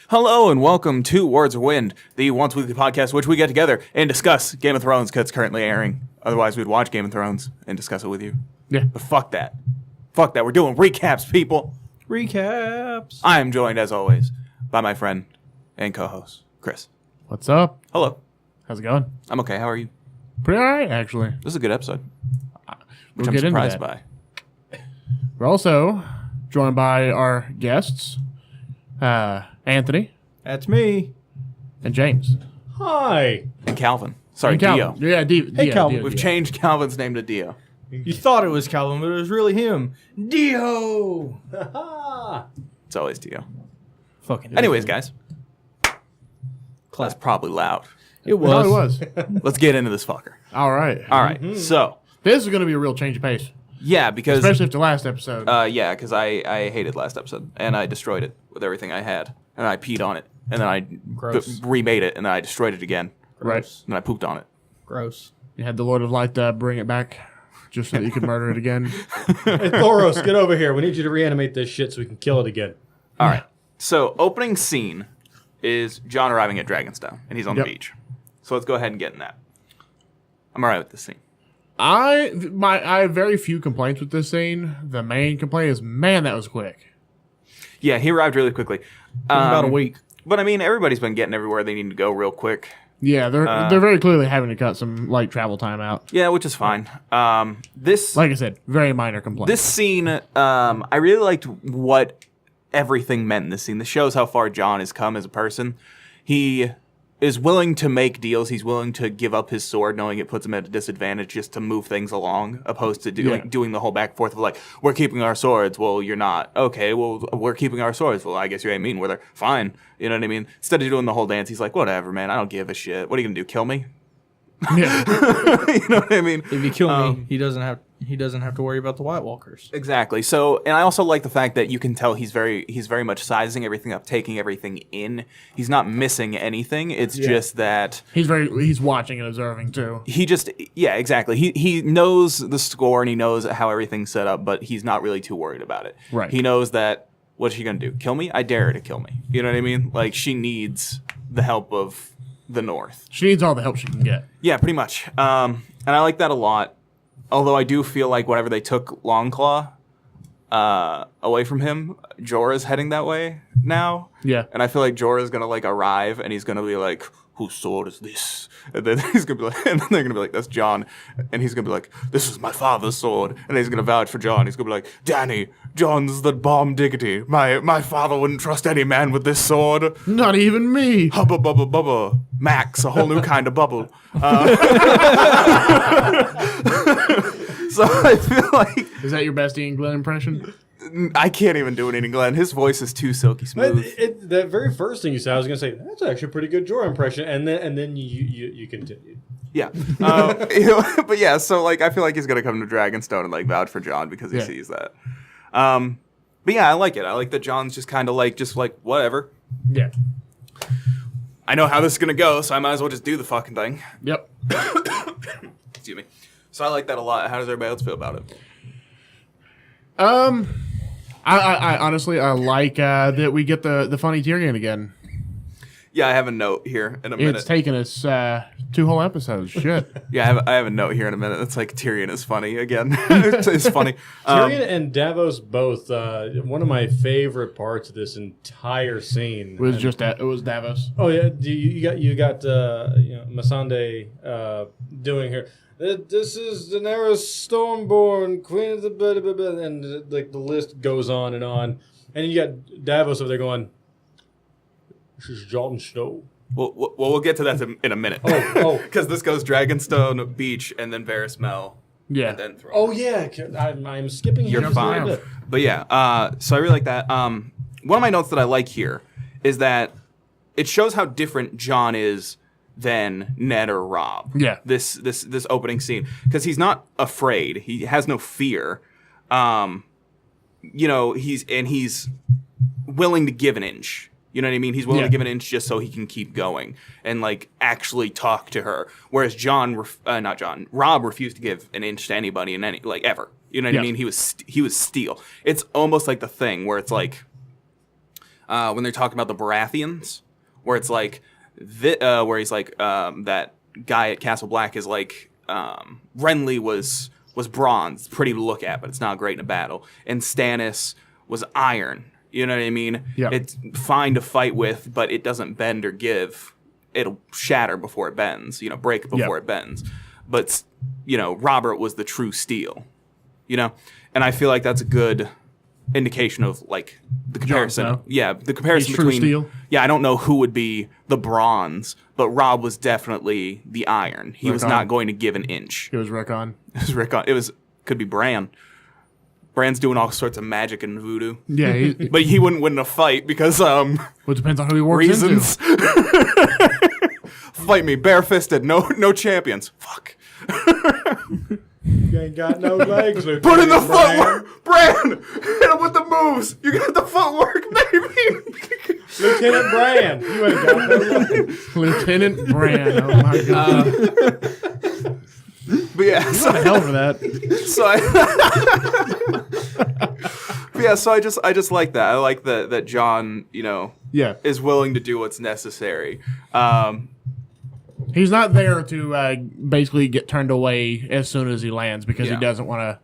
Hello and welcome to Words of Wind, the once weekly podcast which we get together and discuss Game of Thrones because it's currently airing. Otherwise, we'd watch Game of Thrones and discuss it with you. Yeah. But fuck that. Fuck that. We're doing recaps, people. Recaps. I am joined, as always, by my friend and co-host, Chris. What's up? Hello. How's it going? I'm okay. How are you? Pretty all right, actually. This is a good episode, which We'll I'm get into surprised that. by. We're also joined by our guests, Anthony That's me. and James. Hi. And Calvin. Sorry, And Calvin. Dio. Yeah, Dio. Calvin. We've changed Calvin's name to Dio. You thought it was Calvin, but it was really him. Dio. It's always Dio. Fucking. Anyways, guys. That's probably loud. It was. No, it was. Let's get into this fucker. All right. All right. So, This is going to be a real change of pace, yeah, because... especially after last episode. Yeah, because I hated last episode, and I destroyed it with everything I had, and I peed on it, and then I Gross. remade it, and then I destroyed it again, Right. Gross. and then I pooped on it. Gross. You had the Lord of Light bring it back just so that you could murder it again. Hey, Thoros, get over here. We need you to reanimate this shit so we can kill it again. All right. So, opening scene is Jon arriving at Dragonstone, and he's on Yep. the beach. So let's go ahead and get in that. I'm alright with this scene. I have very few complaints with this scene. The main complaint is, man, that was quick. Yeah, he arrived really quickly. About a week. But I mean, everybody's been getting everywhere they need to go real quick. Yeah, they're very clearly having to cut some light travel time out. Yeah, which is fine. This Like I said, very minor complaint. This scene, I really liked what everything meant in this scene. This shows how far Jon has come as a person. He is willing to make deals. He's willing to give up his sword, knowing it puts him at a disadvantage just to move things along, opposed to doing the whole back and forth of like, we're keeping our swords. Well, you're not. Okay, well, we're keeping our swords. Well, I guess you ain't mean. Well, they're fine. You know what I mean? Instead of doing the whole dance, he's like, whatever, man. I don't give a shit. What are you going to do, kill me? Yeah. You know what I mean? If you kill me, he doesn't have to worry about the White Walkers. Exactly. So, and I also like the fact that you can tell he's very much sizing everything up, taking everything in. He's not missing anything. It's just that He's watching and observing too. exactly. He knows the score and he knows how everything's set up, but he's not really too worried about it. Right. He knows that what's she gonna do? Kill me? I dare her to kill me. You know what I mean? Like she needs the help of the North. She needs all the help she can get. Yeah, pretty much. And I like that a lot. Although I do feel like whenever they took Longclaw away from him, Jorah's heading that way now. Yeah. And I feel like Jorah's gonna like arrive and he's gonna be like, whose sword is this? And then he's gonna be like, and then they're gonna be like, that's Jon. And he's gonna be like, this is my father's sword. And then he's gonna vouch for Jon. He's gonna be like, Danny, Jon's the bomb diggity. My father wouldn't trust any man with this sword. Not even me. Hubba bubba bubba. Max, a whole new kind of bubble. So I feel like Is that your best Ian Glenn impression? I can't even do it in Glenn. His voice is too silky smooth. That very first thing you said, I was going to say, that's actually a pretty good Jorah impression. And then you continued. Yeah. But yeah, so like I feel like he's gonna come to Dragonstone and like vouch for Jon because he sees that. But yeah, I like it. I like that Jon's just kind of like whatever. Yeah. I know how this is gonna go, so I might as well just do the fucking thing. Yep. Excuse me. So I like that a lot. How does everybody else feel about it? I honestly I like that we get the funny Tyrion again. Yeah, I have a note here in a minute. It's taken us 2 whole episodes. Shit. Yeah, I have a note here in a minute. It's like Tyrion is funny again. It's funny. Tyrion and Davos both, one of my favorite parts of this entire scene. It was just that. It was Davos. Oh, yeah. You got Missandei doing her. This is Daenerys Stormborn, Queen of the blah, blah, blah, and like the list goes on. And then you got Davos over there going, "This is Jon Snow." We'll get to that in a minute. Oh. Because this goes Dragonstone Beach and then Varys Mel. Yeah. And then Throne. Oh yeah, I'm skipping. You're just a little fine. bit. But yeah, so I really like that. One of my notes that I like here is that it shows how different Jon is than Ned or Robb. Yeah. This opening scene, because he's not afraid. He has no fear. He's willing to give an inch. You know what I mean? He's willing to give an inch just so he can keep going and like actually talk to her. Whereas Robb refused to give an inch to anybody in ever. You know what I mean? He was steel. It's almost like the thing where it's like when they're talking about the Baratheons, where it's like, where he's like, that guy at Castle Black is like, Renly was bronze, pretty to look at, but it's not great in a battle. And Stannis was iron. You know what I mean? Yeah. It's fine to fight with, but it doesn't bend or give. It'll shatter before it bends, break before it bends. But, Robert was the true steel, And I feel like that's a good indication of, like, the comparison. Snow. Yeah, the comparison He's true between... steel. Yeah, I don't know who would be the bronze, but Rob was definitely the iron. He was Rickon. not going to give an inch. It was Rickon. It was Rickon. Could be Bran. Bran's doing all sorts of magic and voodoo. Yeah, But he wouldn't win a fight because, well, it depends on who he works reasons. into. Fight me, barefisted, no champions. Fuck. You ain't got no legs, Lieutenant Put in the Bran. footwork! Bran! Hit him with the moves! You got the footwork, baby! Lieutenant Bran, you ain't got no legs. Lieutenant Bran. Oh my god. But yeah, so, Hell for that. so I just like that. I like that Jon, Yeah. is willing to do what's necessary. He's not there to basically get turned away as soon as he lands because Yeah. he doesn't want to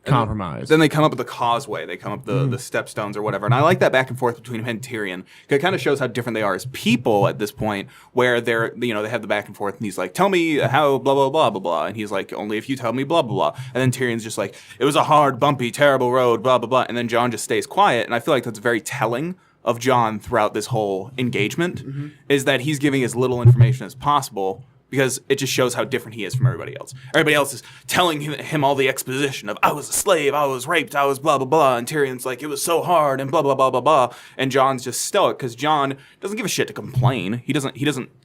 compromise. Then they come up with the causeway. They come up the stepstones or whatever. And I like that back and forth between him and Tyrion. It kind of shows how different they are as people at this point, where they're, they have the back and forth. And he's like, tell me how blah, blah, blah, blah, blah. And he's like, only if you tell me blah, blah, blah. And then Tyrion's just like, it was a hard, bumpy, terrible road, blah, blah, blah. And then Jon just stays quiet. And I feel like that's very telling of Jon throughout this whole engagement, is that he's giving as little information as possible, because it just shows how different he is from everybody else. Everybody else is telling him all the exposition of, I was a slave, I was raped, I was blah, blah, blah. And Tyrion's like, it was so hard and blah, blah, blah, blah, blah. And Jon's just stoic because Jon doesn't give a shit to complain. He doesn't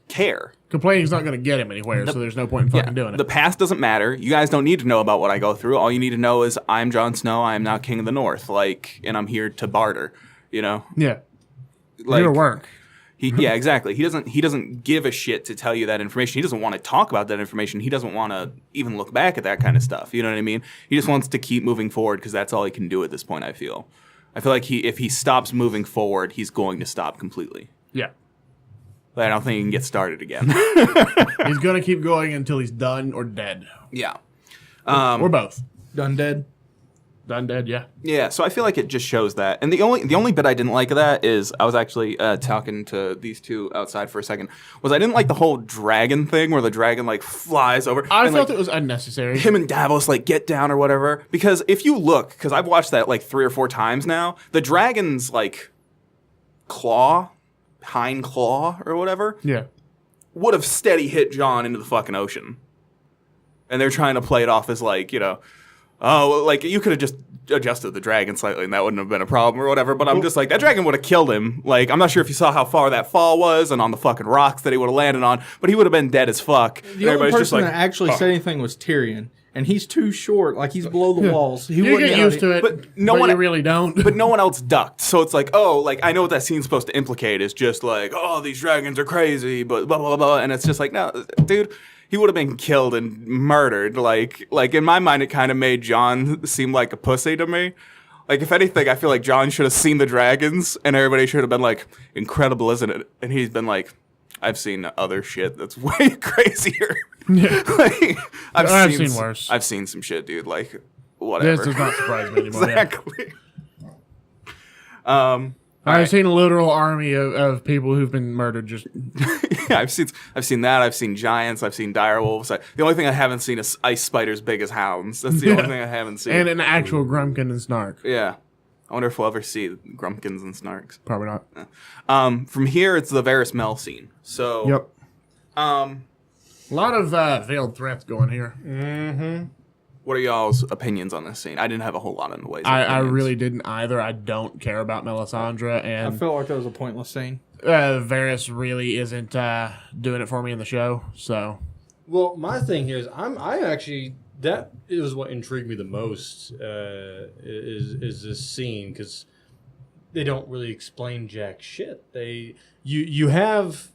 care. Complaining's not going to get him anywhere, so there's no point in fucking doing it. The past doesn't matter. You guys don't need to know about what I go through. All you need to know is I'm Jon Snow, I am now King of the North, and I'm here to barter, Yeah. Like, Here to work. Yeah, exactly. He doesn't give a shit to tell you that information. He doesn't want to talk about that information. He doesn't want to even look back at that kind of stuff. You know what I mean? He just wants to keep moving forward because that's all he can do at this point, I feel like if he stops moving forward, he's going to stop completely. Yeah. But I don't think he can get started again. He's going to keep going until he's done or dead. Yeah. Or both. Done dead. Done dead, yeah. Yeah, so I feel like it just shows that. And the only bit I didn't like of that is I was actually talking to these two outside for a second, was I didn't like the whole dragon thing where the dragon flies over. I and, felt it was unnecessary. him and Davos get down or whatever. Because if you look, because I've watched that 3 or 4 times now, the dragon's claw, hind claw or whatever, Yeah. would have steady hit Jon into the fucking ocean. And they're trying to play it off as you could have just adjusted the dragon slightly and that wouldn't have been a problem or whatever. But I'm just that dragon would have killed him. I'm not sure if you saw how far that fall was and on the fucking rocks that he would have landed on, but he would have been dead as fuck. The only person that actually said anything was Tyrion, and he's too short. He's below the walls. He You wouldn't get used to it, but no one- you really don't. But no one else ducked. So it's I know what that scene's supposed to implicate is just these dragons are crazy, but blah, blah, blah. And it's just no, dude, he would have been killed and murdered. In my mind, it kind of made Jon seem like a pussy to me. If anything, I feel like Jon should have seen the dragons and everybody should have been incredible, isn't it? And he's been I've seen other shit that's way crazier. Yeah. I've seen worse. I've seen some shit, dude. Whatever. This does not surprise me anymore. Yeah. Exactly. I've seen a literal army of people who've been murdered. Just Yeah, I've seen that. I've seen giants. I've seen direwolves. The only thing I haven't seen is ice spiders big as hounds. That's the only thing I haven't seen. and an actual Grumpkin and Snark. Yeah, I wonder if we'll ever see Grumpkins and Snarks. Probably not. From here, it's the Varys Mel scene. So, Yep. A lot of veiled threats going here. what are y'all's opinions on this scene? I didn't have a whole lot in the ways. I really didn't either. I don't care about Melisandre, I and felt like that was a pointless scene. Varys really isn't doing it for me in the show. So Well, my thing here is I actually that is what intrigued me the most is this scene because they don't really explain jack shit. You have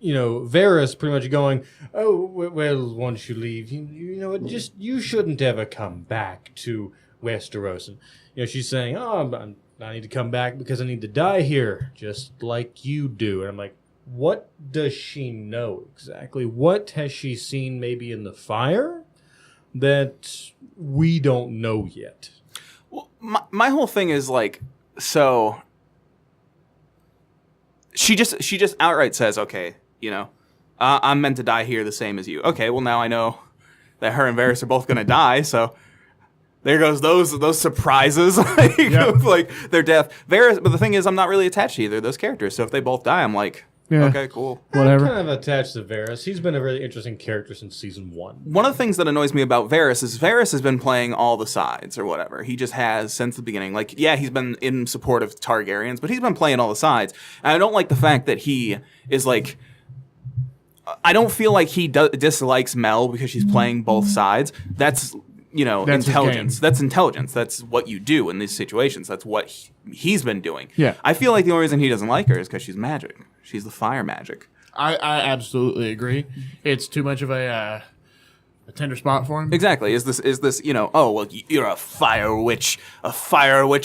Varys pretty much going, oh well, once you leave, you know it just you shouldn't ever come back to Westeros, and she's saying, oh, I need to come back because I need to die here, just like you do. And I'm like, what does she know exactly? What has she seen maybe in the fire that we don't know yet? Well, my whole thing is like, so she just outright says, okay, I'm meant to die here the same as you. Okay, well now I know that her and Varys are both gonna die, so there goes those surprises like their death. Varys, but the thing is, I'm not really attached to either of those characters, so if they both die, I'm like, okay, cool. Whatever. I'm kind of attached to Varys. He's been a really interesting character since season 1. One of the things that annoys me about Varys is Varys has been playing all the sides or whatever. He just has since the beginning. Like, yeah, he's been in support of Targaryens, but he's been playing all the sides. And I don't like the fact that he is like... I don't feel like he dislikes Mel because she's playing both sides. That's, That's intelligence. That's intelligence. That's what you do in these situations. That's what he's been doing. Yeah. I feel like the only reason he doesn't like her is because she's magic. She's the fire magic. I absolutely agree. It's too much of a tender spot for him. Exactly. Is this oh, well, you're a fire witch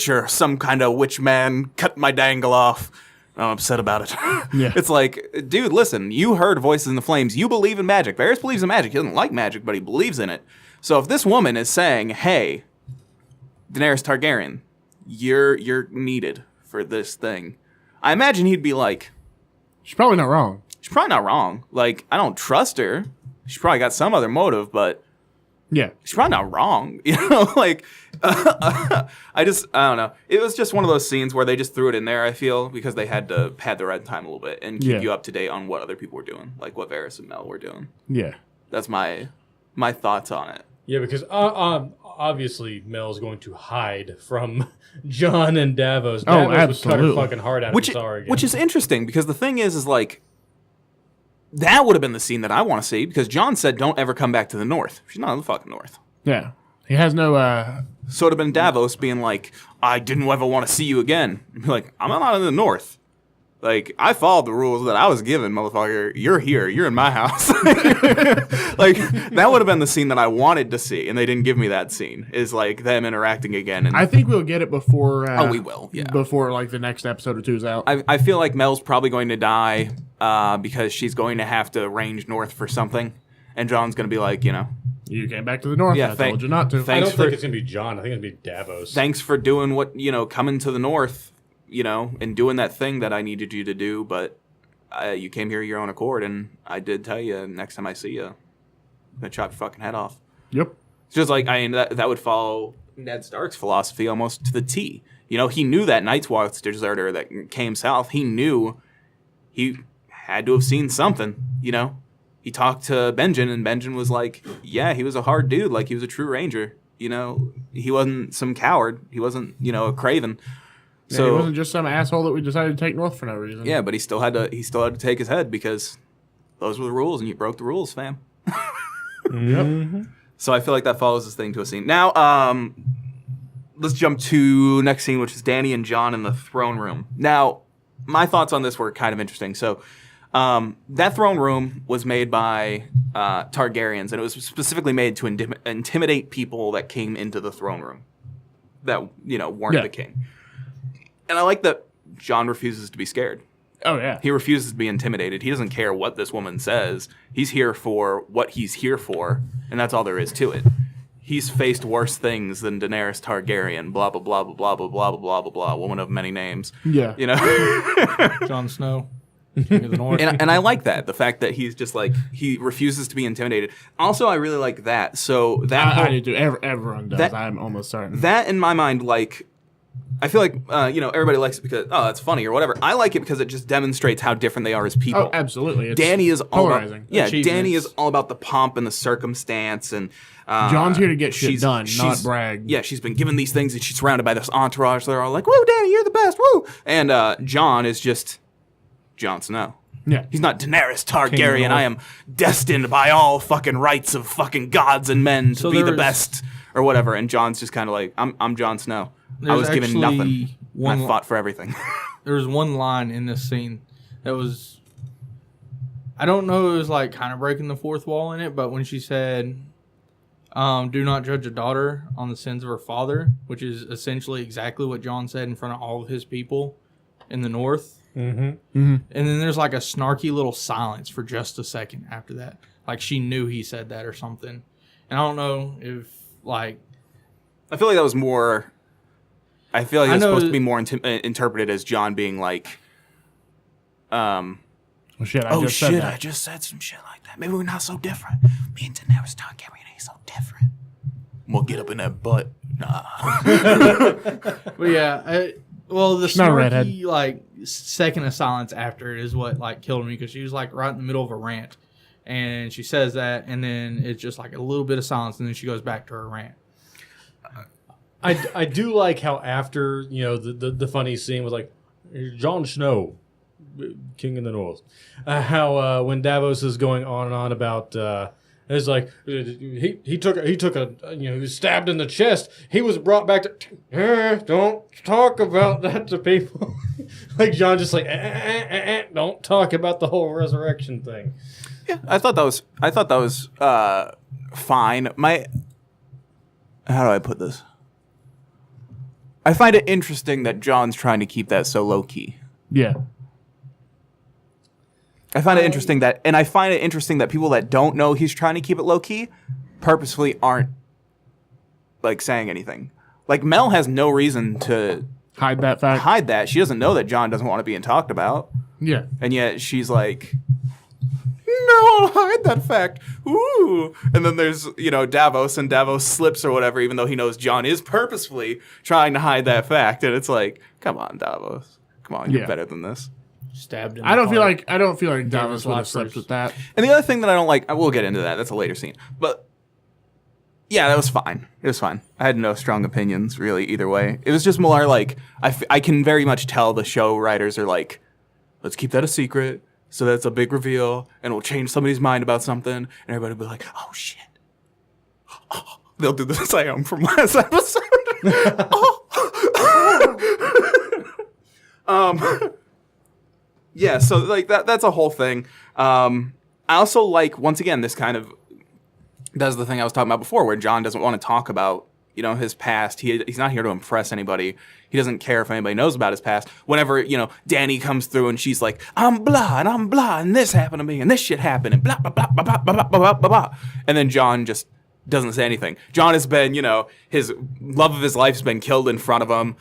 or some kind of witch man. Cut my dangle off. I'm upset about it. Yeah. It's like, dude, listen, you heard Voices in the Flames. You believe in magic. Varys believes in magic. He doesn't like magic, but he believes in it. So if this woman is saying, hey, Daenerys Targaryen, you're needed for this thing, I imagine he'd be like, She's probably not wrong. she's probably not wrong. Like, I don't trust her. She's probably got some other motive, but Yeah. she's probably not wrong. Like, I don't know. It was just one of those scenes where they just threw it in there, I feel, because they had to pad the red time a little bit and keep you up to date on what other people were doing, like what Varys and Mel were doing. Yeah. That's my thoughts on it. Yeah, because obviously Mel's going to hide from Jon and Davos. Davos would cut her absolutely. fucking heart out Which of Sarah again. which is interesting because the thing is like, that would have been the scene that I want to see because Jon said don't ever come back to the north. She's not in the fucking north. Yeah. He has no So it would have been Davos being like, I didn't ever want to see you again. And be like, I'm not in the north. Like, I followed the rules that I was given, motherfucker. You're here. You're in my house. Like, that would have been the scene that I wanted to see, and they didn't give me that scene, is, like, them interacting again. And I think we'll get it before we will, yeah. Before like the next episode or two is out. I feel like Mel's probably going to die because she's going to have to range north for something. And Jon's going to be like, You came back to the north. Yeah, I told you not to. I thanks don't for think it's going to be Jon. I think it's going to be Davos. thanks for doing what, coming to the north, and doing that thing that I needed you to do, but you came here your own accord, and I did tell you next time I see you, I'm going to chop your fucking head off. Yep. It's just like, that would follow Ned Stark's philosophy almost to the T. He knew that Night's Watch deserter that came south. He knew he had to have seen something, He talked to Benjen, and Benjen was like, yeah, he was a hard dude. Like, he was a true ranger. He wasn't some coward. He wasn't, a craven. So he wasn't just some asshole that we decided to take north for no reason. Yeah, but he still had to take his head because those were the rules, and you broke the rules, fam. Yep. So I feel like that follows this thing to a scene. Now, let's jump to next scene, which is Dany and Jon in the throne room. Now, my thoughts on this were kind of interesting. So, that throne room was made by Targaryens, and it was specifically made to intimidate people that came into the throne room that weren't the king. And I like that Jon refuses to be scared. Oh yeah. He refuses to be intimidated. He doesn't care what this woman says. He's here for what he's here for, and that's all there is to it. He's faced worse things than Daenerys Targaryen, blah, blah, blah, blah, blah, blah, blah, blah, blah, blah, woman of many names. Yeah. Jon Snow. King of the North. And I like that, the fact that he's just like, he refuses to be intimidated. Also, I really like that. So that I do too. Everyone does. I'm almost certain. That, in my mind, like, I feel like, everybody likes it because, that's funny or whatever. I like it because it just demonstrates how different they are as people. Oh, absolutely. It's Dany is all about, polarizing. Dany is all about the pomp and the circumstance, and John's here to get shit done, not she's- brag. Yeah, she's been given these things, and she's surrounded by this entourage. They're all like, "Woo, Dany, you're the best, woo!" And Jon is just Jon Snow. Yeah. He's not Daenerys Targaryen. I am destined by all fucking rights of fucking gods and men to be the best, or whatever. And Jon's just kind of like, I'm Jon Snow. I was given nothing. I fought for everything. There was one line in this scene that was, I don't know, it was like kind of breaking the fourth wall in it, but when she said, Do not judge a daughter on the sins of her father, which is essentially exactly what Jon said in front of all of his people in the north. And then there's like a snarky little silence for just a second after that. Like she knew he said that or something. And I don't know if like... I feel like that was more... I feel like it's supposed to be more interpreted as Jon being like... Well, shit, I just said some shit like that. Maybe we're not so different. Me and Daenerys Targaryen ain't so different. We'll get up in that butt. Nah. But yeah, the not a redhead. snarky, like, second of silence after it is what, like, killed me, because she was, like, right in the middle of a rant. And she says that, and then it's just, like, a little bit of silence, and then she goes back to her rant. I do like how after, you know, the funny scene was like, Jon Snow, King in the North. How when Davos is going on and on about... it's like he took a he was stabbed in the chest. He was brought back to don't talk about that to people. Like Jon just like don't talk about the whole resurrection thing. Yeah, I thought that was fine. How do I put this? I find it interesting that Jon's trying to keep that so low key. Yeah. I find it interesting that people that don't know he's trying to keep it low key purposefully aren't like saying anything. Like Mel has no reason to hide that fact. Hide that. She doesn't know that Jon doesn't want to be talked about. Yeah. And yet she's like, no, I'll hide that fact. Ooh. And then there's, Davos, and Davos slips or whatever, even though he knows Jon is purposefully trying to hide that fact. And it's like, come on, Davos. Come on, you're better than this. Stabbed in I don't the feel heart. like Davos would have slept with that. And the other thing that I don't like, I will get into that. That's a later scene. But yeah, that was fine. It was fine. I had no strong opinions really either way. It was just more like I can very much tell the show writers are like, let's keep that a secret so that's a big reveal and it'll change somebody's mind about something and everybody will be like, oh shit. Oh, they'll do the Sam from last episode. Yeah, so like that's a whole thing. I also like, once again, this kind of does the thing I was talking about before, where Jon doesn't want to talk about, his past. He's not here to impress anybody. He doesn't care if anybody knows about his past. Whenever, Dany comes through and she's like, I'm blah, and this happened to me, and this shit happened, and blah, blah, blah, blah, blah, blah, blah, blah, blah. And then Jon just doesn't say anything. Jon has been, his love of his life has been killed in front of him.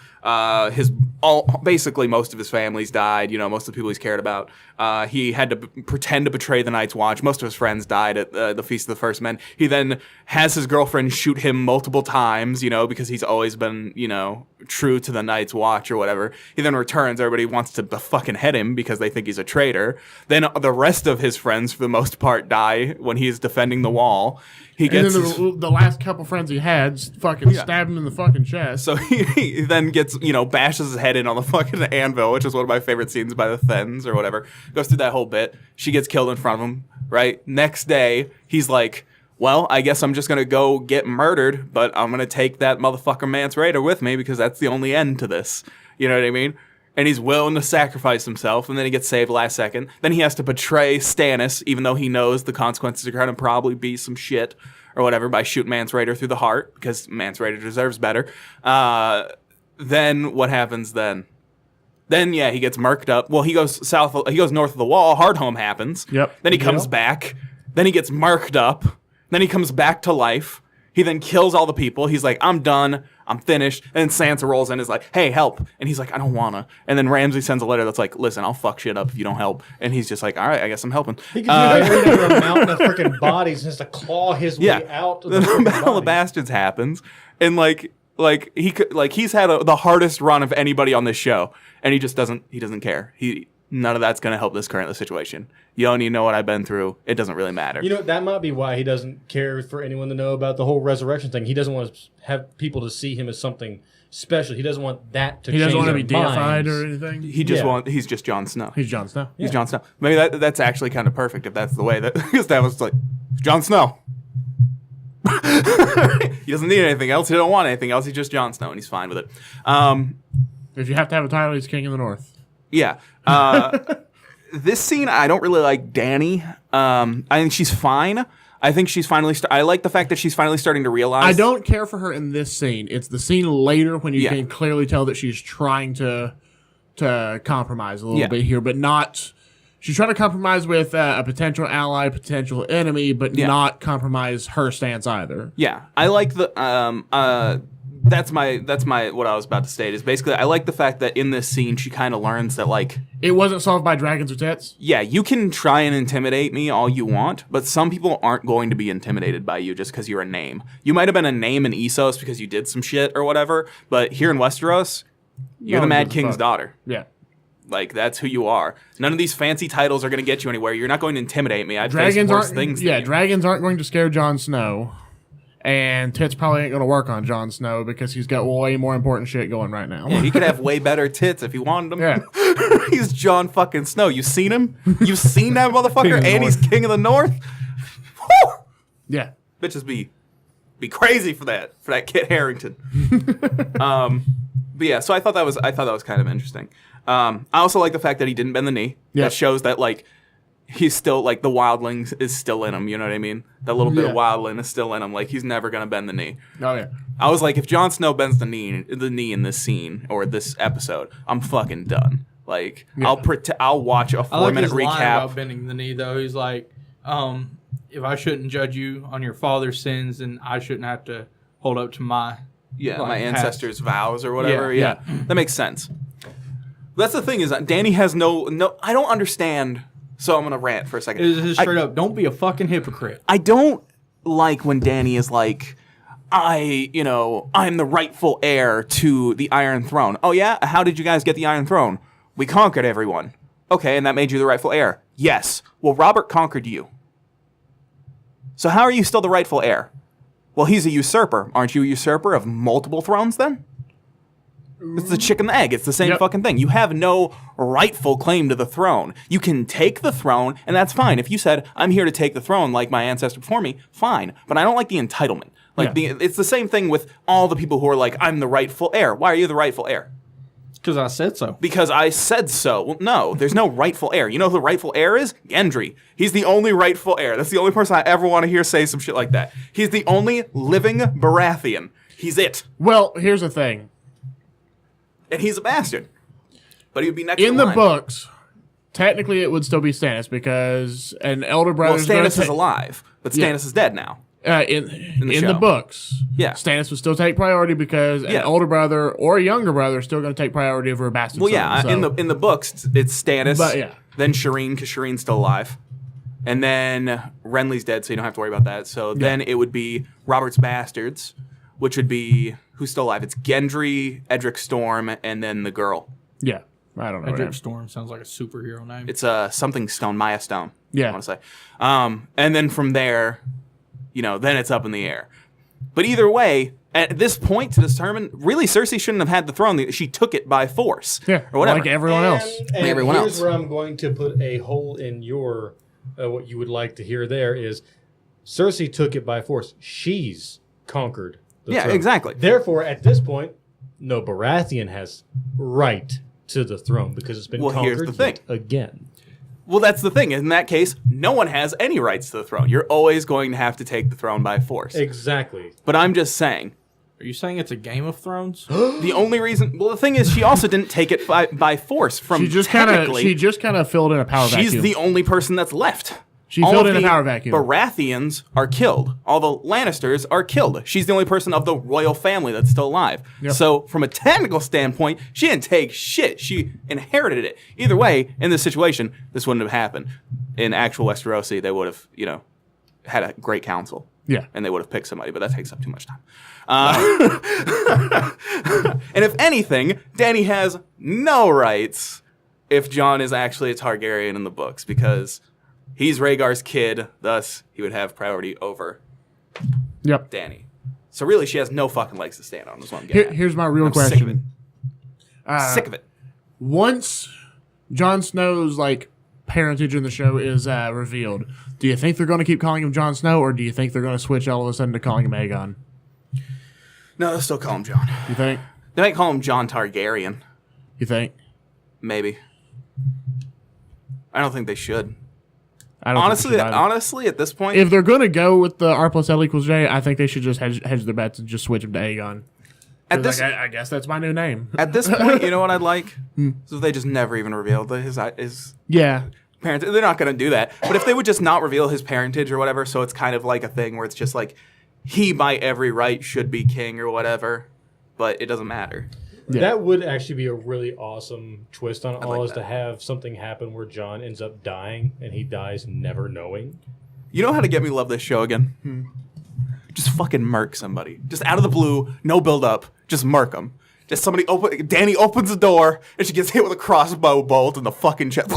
Basically most of his family's died. Most of the people he's cared about. He had to pretend to betray the Night's Watch. Most of his friends died at the Feast of the First Men. He then has his girlfriend shoot him multiple times, because he's always been, true to the Night's Watch or whatever. He then returns. Everybody wants to fucking head him because they think he's a traitor. Then the rest of his friends, for the most part, die when he's defending the wall. He gets the last couple friends he had fucking stabbed him in the fucking chest. So he then gets, bashes his head in on the fucking anvil, which is one of my favorite scenes by the Thenns or whatever. Goes through that whole bit. She gets killed in front of him, right? Next day, he's like, well, I guess I'm just going to go get murdered, but I'm going to take that motherfucker Mance Rayder with me because that's the only end to this. You know what I mean? And he's willing to sacrifice himself, and then he gets saved last second. Then he has to betray Stannis, even though he knows the consequences are going to probably be some shit or whatever, by shooting Mance Rayder through the heart, because Mance Rayder deserves better. Then what happens then? Then, he gets murked up. Well, he goes north of the wall. Hardhome happens. Yep. Then he comes back. Then he gets murked up. Then he comes back to life. He then kills all the people. He's like, I'm done. I'm finished. And then Sansa rolls in and is like, hey, help. And he's like, I don't wanna. And then Ramsay sends a letter that's like, listen, I'll fuck shit up if you don't help. And he's just like, all right, I guess I'm helping. He can do that with a mountain of freaking bodies and has to claw his way out. Then the Battle of the Bastards happens. And he's had the hardest run of anybody on this show. And he just doesn't care. None of that's going to help this current situation. You don't even know what I've been through. It doesn't really matter. That might be why he doesn't care for anyone to know about the whole resurrection thing. He doesn't want to have people to see him as something special. He doesn't want that to change their minds. He doesn't want to be deified or anything. He's just Jon Snow. He's Jon Snow. He's Jon Snow. Maybe that's actually kind of perfect if that's the way that, because that was like, Jon Snow. He doesn't need anything else. He don't want anything else. He's just Jon Snow, and he's fine with it. If you have to have a title, he's King of the North. Yeah. This scene, I don't really like Dany. I think she's fine. I think she's finally. I like the fact that she's finally starting to realize. I don't care for her in this scene. It's the scene later when you Yeah. can clearly tell that she's trying to compromise a little Yeah. bit here, but not. She's trying to compromise with a potential ally, potential enemy, but Yeah. not compromise her stance either. Yeah, I like the. That's my what I was about to state is basically I like the fact that in this scene she kind of learns that like. It wasn't solved by dragons or tits. Yeah, you can try and intimidate me all you want, but some people aren't going to be intimidated by you just because you're a name. You might have been a name in Essos because you did some shit or whatever, but here in Westeros, you're No the one Mad gives a King's fuck. daughter. Yeah. Like, that's who you are. None of these fancy titles are going to get you anywhere. You're not going to intimidate me. I'd face Dragons worse aren't. things Yeah, than you. dragons aren't going to scare Jon Snow, and tits probably ain't going to work on Jon Snow because he's got way more important shit going right now. He could have way better tits if he wanted them. Yeah. He's Jon fucking Snow. You seen him? You've seen that motherfucker? King of the And he's North. King of the North? Woo! Yeah. Bitches be crazy for that Kit Harington. But yeah, so I thought that was kind of interesting. I also like the fact that he didn't bend the knee. Yeah. That shows that like he's still like the wildling is still in him. You know what I mean? That little bit of Yeah. wildling is still in him. Like he's never gonna bend the knee. Oh yeah. I was like, if Jon Snow bends the knee in this scene or this episode, I'm fucking done. Like Yeah. I'll watch a I like 4-minute his line about recap. bending the knee, though. He's like, if I shouldn't judge you on your father's sins, then I shouldn't have to hold up to my Yeah, like, my past. ancestors' vows or whatever. Yeah. Yeah, that makes sense. That's the thing is that Danny has no. I don't understand. So I'm gonna rant for a second. It's just straight up, don't be a fucking hypocrite. I don't like when Danny is like, I'm the rightful heir to the Iron Throne. Oh yeah? How did you guys get the Iron Throne? We conquered everyone. Okay, and that made you the rightful heir. Yes. Well, Robert conquered you. So how are you still the rightful heir? Well, he's a usurper. Aren't you a usurper of multiple thrones then? It's the chicken and the egg. It's the same Yep. fucking thing. You have no rightful claim to the throne. You can take the throne, and that's fine. If you said, I'm here to take the throne like my ancestor before me, fine. But I don't like the entitlement. Like Yeah. it's the same thing with all the people who are like, I'm the rightful heir. Why are you the rightful heir? Because I said so. Because I said so. Well, no, there's no rightful heir. You know who the rightful heir is? Gendry. He's the only rightful heir. That's the only person I ever want to hear say some shit like that. He's the only living Baratheon. He's it. Well, here's the thing. And he's a bastard. But he would be next In in the line. books, technically it would still be Stannis because an elder brother. Well, Stannis is alive, but Stannis Yeah. is dead now. In the the show. books, Yeah. Stannis would still take priority because an Yeah. older brother or a younger brother is still going to take priority over a bastard. Well, yeah, son, so- in the books, it's Stannis, But, yeah. then Shireen, because Shireen's still alive. And then Renly's dead, so you don't have to worry about that. So then it would be Robert's bastards, which would be, who's still alive? It's Gendry, Edric Storm, and then the girl. yeah, I don't know. Edric Right? Storm sounds like a superhero name. It's something Stone, Maya Stone. Yeah. I want to say. And then from there, then it's up in the air. But either way, at this point to determine, really Cersei shouldn't have had the throne. She took it by force. Yeah, Or whatever. like everyone else. And everyone here's else. where I'm going to put a hole in your what you would like to hear. There is Cersei took it by force. She's conquered. The Yeah, throne. exactly. Therefore, at this point, no Baratheon has right to the throne because it's been Well, here's conquered the thing. yet again. Well, that's the thing. In that case, no one has any rights to the throne. You're always going to have to take the throne by force. Exactly. But I'm just saying, Are you saying it's a Game of Thrones? the only reason. Well, the thing is, she also didn't take it by force. From She just technically, kind of filled in a power she's vacuum. the only person that's left. She All filled of in a the power vacuum. Baratheons are killed. All the Lannisters are killed. She's the only person of the royal family that's still alive. Yep. So, from a technical standpoint, she didn't take shit. She inherited it. Either way, in this situation, this wouldn't have happened. In actual Westerosi, they would have, had a great council. Yeah. And they would have picked somebody, but that takes up too much time. And if anything, Dany has no rights if Jon is actually a Targaryen in the books, because he's Rhaegar's kid, thus he would have priority over Yep. Dany. So really, she has no fucking legs to stand on, is what I'm getting at. Here's my real I'm question. sick of it. Sick of it. Once Jon Snow's parentage in the show is revealed, do you think they're going to keep calling him Jon Snow, or do you think they're going to switch all of a sudden to calling him Aegon? No, they'll still call him Jon. You think? They might call him Jon Targaryen. You think? Maybe. I don't think they should. I don't think they should either. Honestly, at this point, If they're going to go with the R plus L equals J, I think they should just hedge their bets and just switch him to Aegon. at this I guess that's my new name. at this point, you know what I'd like? So they just never even revealed his Yeah. parentage. They're not going to do that. But if they would just not reveal his parentage or whatever, so it's kind of like a thing where it's just like he by every right should be king or whatever, but it doesn't matter. Yeah. That would actually be a really awesome twist on it all, like is to have something happen where Jon ends up dying and he dies never knowing. You know how to get me to love this show again? Just fucking murk somebody. Just out of the blue, no build up, just murk them. Just Dany opens the door and she gets hit with a crossbow bolt in the fucking chest.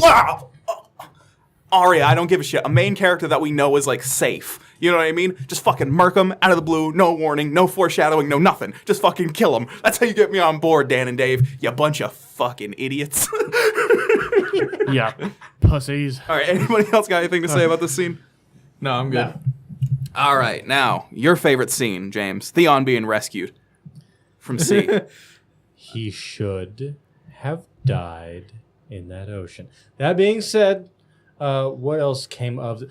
Arya, I don't give a shit. A main character that we know is like safe. You know what I mean? Just fucking murk him out of the blue, no warning, no foreshadowing, no nothing. Just fucking kill him. That's how you get me on board, Dan and Dave. You bunch of fucking idiots. Yeah. Pussies. All right, anybody else got anything to say about this scene? No, I'm good. All right, now, your favorite scene, James. Theon being rescued from sea. He should have died in that ocean. That being said, what else came of it?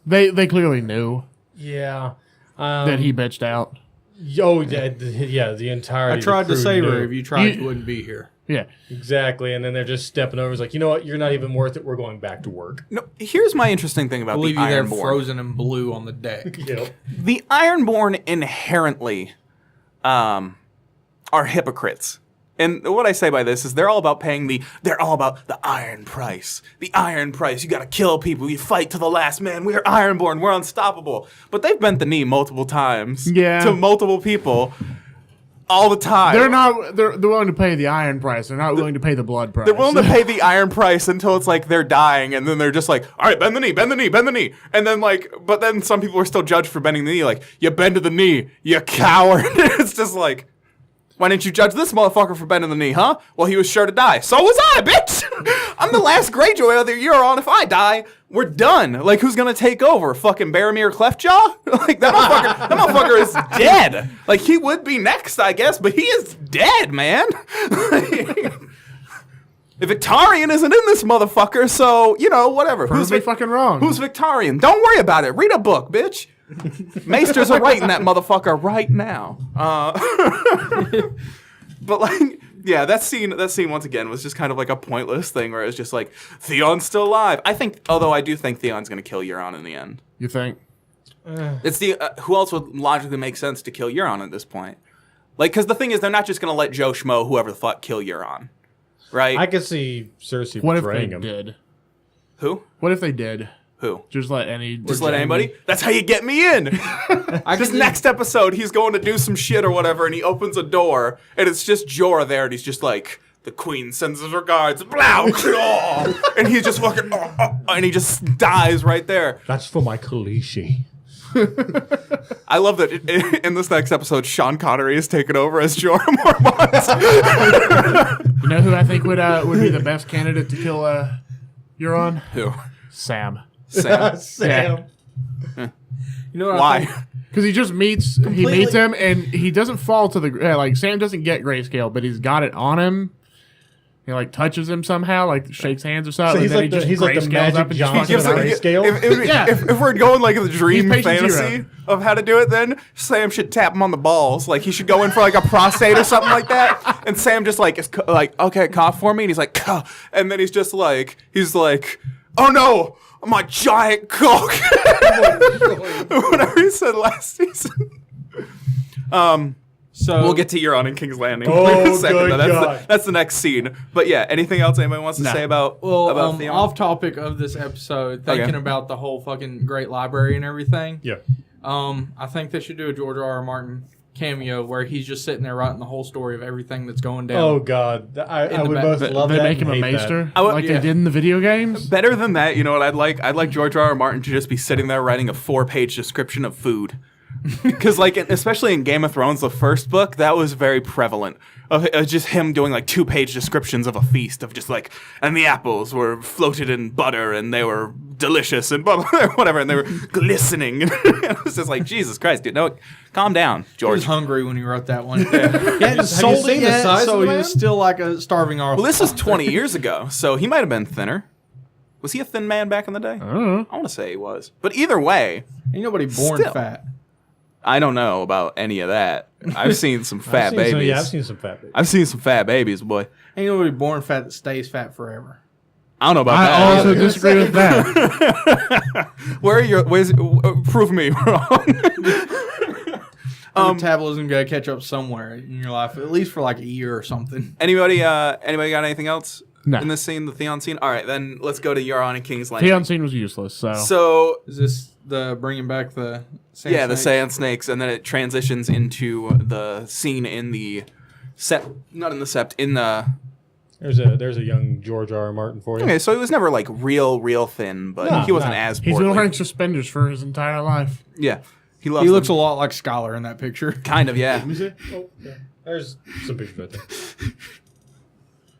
They clearly knew Yeah. that he bitched out. Oh, yeah, the entire. I tried to save her. knew. If you tried, You- you wouldn't be here. Yeah. Exactly, and then they're just stepping over. It's like, you know what? You're not even worth it. We're going back to work. No, here's my interesting thing about I'll leave the you there Ironborn. frozen and blue on the deck. Yep. The Ironborn inherently are hypocrites. And what I say by this is they're all about the iron price. The iron price. You gotta kill people. You fight to the last man. We are Ironborn. We're unstoppable. But they've bent the knee multiple times Yeah. to multiple people all the time. They're willing to pay the iron price. They're not willing to pay the blood price. They're willing to pay the iron price until it's like they're dying, and then they're just like, all right, bend the knee, bend the knee, bend the knee. And then but then some people are still judged for bending the knee, like, you bend to the knee, you coward. It's just like, why didn't you judge this motherfucker for bending the knee, huh? Well, he was sure to die. So was I, bitch! I'm the last Greyjoy of the Euron. If I die, we're done. Like, who's gonna take over? Fucking Boromir Cleftjaw? Like, that motherfucker is dead. Like, he would be next, I guess, but he is dead, man. Victarion isn't in this motherfucker, so, whatever. Who's fucking wrong? Who's Victarion? Don't worry about it. Read a book, bitch. Maesters are writing that motherfucker right now. But like, yeah, that scene once again was just kind of like a pointless thing where it was just like, Theon's still alive. Although I do think Theon's gonna kill Euron in the end. You think? It's who else would logically make sense to kill Euron at this point? Like, because the thing is, they're not just gonna let Joe Schmo, whoever the fuck, kill Euron, right? I could see Cersei What if they betraying him. did? Who? What if they did? Who? Just let Anybody? That's how you get me in. This next episode, he's going to do some shit or whatever, and he opens a door, and it's just Jorah there, and he's just like, the queen sends his regards, blah, claw, and he's just fucking, and he just dies right there. That's for my Khaleesi. I love that in this next episode, Sean Connery is taken over as Jorah Mormont. You know who I think would be the best candidate to kill Euron? Who? Sam. Sam. Sam. You know what I think? Why? Because he just meets him and he doesn't fall to the like Sam doesn't get grayscale, but he's got it on him. He like touches him somehow, like shakes hands or something. So and then he's like the grayscales Magic up and Johnson just of fucking- grayscale. If we're going like the dream He's patient fantasy zero. of how to do it, then Sam should tap him on the balls. Like he should go in for like a prostate or something like that. And Sam just like is like, okay, cough for me. And he's like, "Cuh." And then he's like, oh no, my giant cock. Whatever he said last season. So We'll get to Euron and King's Landing. Oh, in a second, good though. God. That's the next scene. But yeah, anything else anybody wants to say about Theon? off topic of this episode, thinking Okay. about the whole fucking great library and everything. Yeah. I think they should do a George R.R. Martin cameo where he's just sitting there writing the whole story of everything that's going down. Oh God, I In the would back- both love They that. make him and a hate that. maester I would- like yeah. they did in the video games. Better than that, you know what I'd like? I'd like George R.R. Martin to just be sitting there writing a 4-page description of food. Because, like, especially in Game of Thrones, the first book, that was very prevalent. Of just him doing, like, 2-page descriptions of a feast of just, like, and the apples were floated in butter and they were delicious and blah, blah, whatever, and they were glistening. And it was just like, Jesus Christ, dude, no, calm down, He George. was hungry when he wrote that one. Have Sold you seen it the yet, size so of the he man? was still like a starving artist. Well, this is 20 years ago, so he might have been thinner. Was he a thin man back in the day? I don't know. I want to say he was. But either way, Ain't nobody born Still. fat. I don't know about any of that. I've seen some fat babies. I've seen some fat babies. I've seen some fat babies, boy. Ain't nobody born fat that stays fat forever. I don't know about I that. also either. disagree with that. Prove me wrong. Metabolism got to catch up somewhere in your life, at least for like a year or something. Anybody got anything else No. in this scene, the Theon scene? All right, then let's go to Euron and King's Landing. Theon scene was useless, so. So Is this the bringing back the sand yeah, the snakes? sand snakes, and then it transitions into the scene in the sept, not in the sept, in the. There's a young George R. R. Martin for you. Okay, so he was never like real thin, but No, he wasn't no. as He's portly. been wearing suspenders for his entire life. Yeah, he loves. He looks a them. lot like Skylar in that picture. Kind of, yeah. Oh, yeah. There's some pictures right there.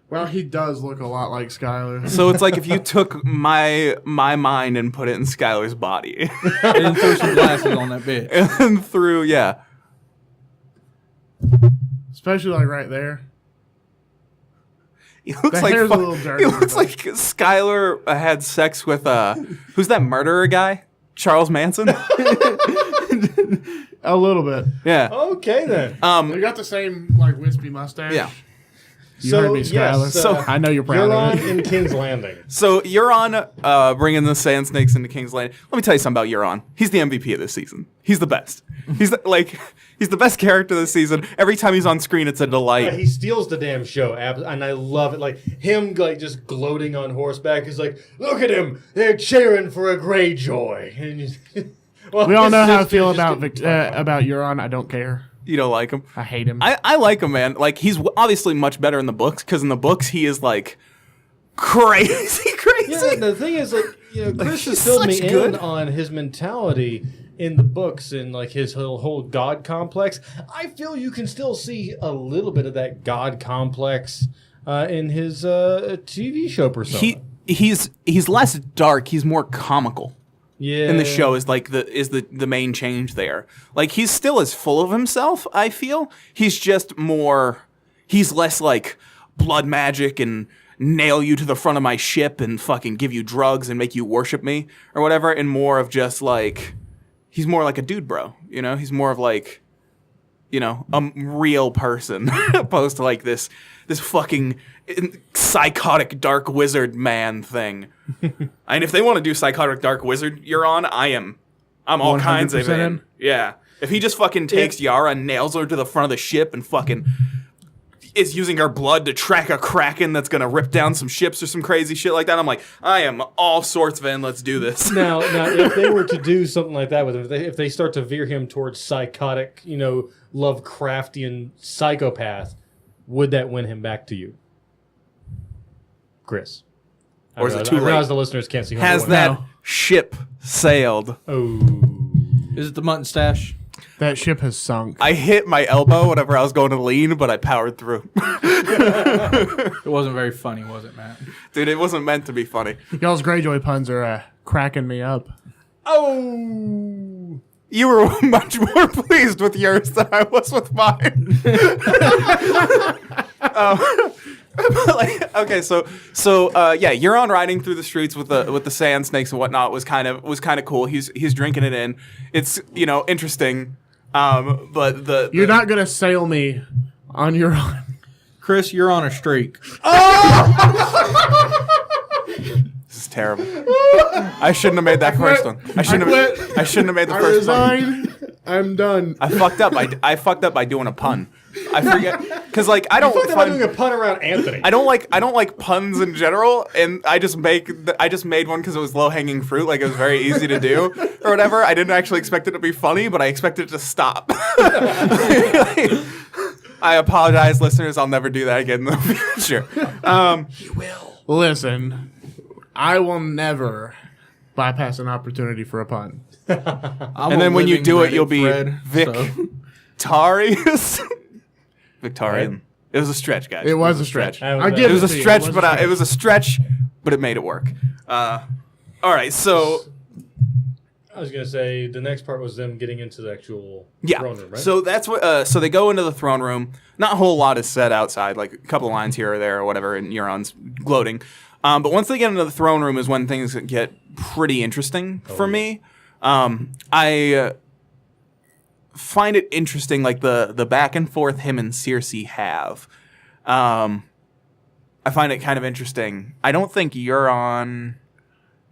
Well, he does look a lot like Skylar. So it's like if you took my mind and put it in Skylar's body, And throw some glasses on that bitch. and through Especially like right there. he looks The like hair's a little dirty, he looks but- like Skylar had sex with who's that murderer guy? Charles Manson. A little bit. Yeah. Okay then. They got the same like wispy mustache. Yeah. You heard me, Skylar. yes, So- I know you're proud of Euron it. in King's Landing. So Euron bringing the Sand Snakes into King's Landing. Let me tell you something about Euron. He's the MVP of this season. He's the best. He's the best character this season. Every time he's on screen, it's a delight. He steals the damn show, and I love it. Like him, like just gloating on horseback. He's like, "Look at him! They're cheering for a Greyjoy." And well, We all know it's how I just- feel it's about just- about Euron. I don't care. You don't like him? I hate him. I like him, man. Like he's obviously much better in the books because in the books he is like crazy. Yeah, the thing is, like, Chris has he's filled me such good- in on his mentality in the books and like his whole god complex. I feel you can still see a little bit of that god complex in his TV show persona. He's less dark. He's more comical. Yeah, In the show is like the main change there. Like he's still as full of himself, I feel. He's just more he's less like blood magic and nail you to the front of my ship and fucking give you drugs and make you worship me or whatever, and more of just like he's more like a dude bro, you know? He's more of like a real person opposed to like this fucking psychotic dark wizard man thing. And if they want to do psychotic dark wizard I'm all kinds of 100% in. in. Yeah. If he just fucking takes Yara and nails her to the front of the ship and fucking is using her blood to track a kraken that's gonna rip down some ships or some crazy shit like that, I'm like, I am all sorts of in. Let's do this. now, if they were to do something like that with him, if they start to veer him towards psychotic, Lovecraftian psychopath, would that win him back to you, Chris? Or is it too I realize late? the listeners can't see. who Has won. that No. ship sailed? Oh, Is it the mutton stash? That ship has sunk. I hit my elbow whenever I was going to lean, but I powered through. It wasn't very funny, was it, Matt? Dude, it wasn't meant to be funny. Y'all's Greyjoy puns are cracking me up. oh. You were much more pleased with yours than I was with mine. Okay, so yeah, Euron riding through the streets with the sand snakes and whatnot was kind of cool. He's drinking it in. It's interesting. But the You're not gonna sail me on your own. Chris, you're on a streak. This is terrible. I shouldn't have made that first one. I shouldn't have made the I first one. resign. I'm done. I fucked up. I fucked up by doing a pun. I forget because like I don't Fuck, am I find. doing a pun around Anthony? I don't like puns in general, and I just made one because it was low hanging fruit, like it was very easy to do or whatever. I didn't actually expect it to be funny, but I expected it to stop. I apologize, listeners. I'll never do that again in the future. Listen, I will never bypass an opportunity for a pun. And then when you do it, you'll be Victorious. Victorian. It was a stretch, guys. It was a stretch. I I was- give It was a to you. stretch, but it was a stretch, but it made it work. All right, so I was gonna say the next part was them getting into the actual yeah, throne room, right? so that's what. So they go into the throne room. Not a whole lot is said outside, like a couple of lines here or there or whatever, and Euron's gloating. But once they get into the throne room is when things get pretty interesting for me. I find it interesting, like the back and forth him and Cersei have. I find it kind of interesting. I don't think Euron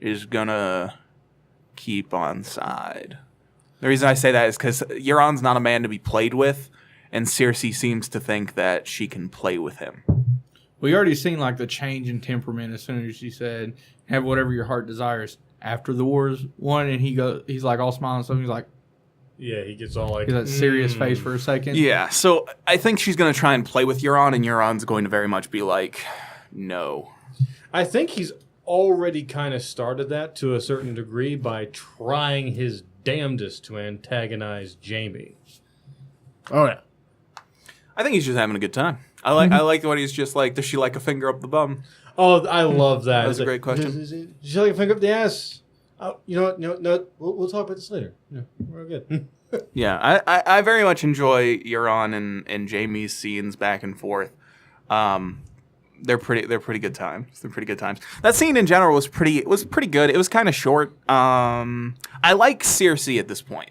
is gonna keep on side. The reason I say that is because Euron's not a man to be played with, and Cersei seems to think that she can play with him. We already seen like the change in temperament as soon as she said, "Have whatever your heart desires." After the war's won, and he's like all smiling and stuff. He's like, Yeah, he gets all like he's that serious face for a second. Yeah, so I think she's gonna try and play with Euron, and Euron's going to very much be like, no. I think he's already kind of started that to a certain degree by trying his damnedest to antagonize Jaime. Oh yeah. I think he's just having a good time. I like when he's just like, does she like a finger up the bum? Oh, I love that. That was a great question. Did she like a finger up the ass? Oh, you know what? No, we'll talk about this later. Yeah, we're good. Yeah, I very much enjoy Euron and Jaime's scenes back and forth. They're pretty good times. They're pretty good times. That scene in general was pretty good. It was kind of short. I like Cersei at this point.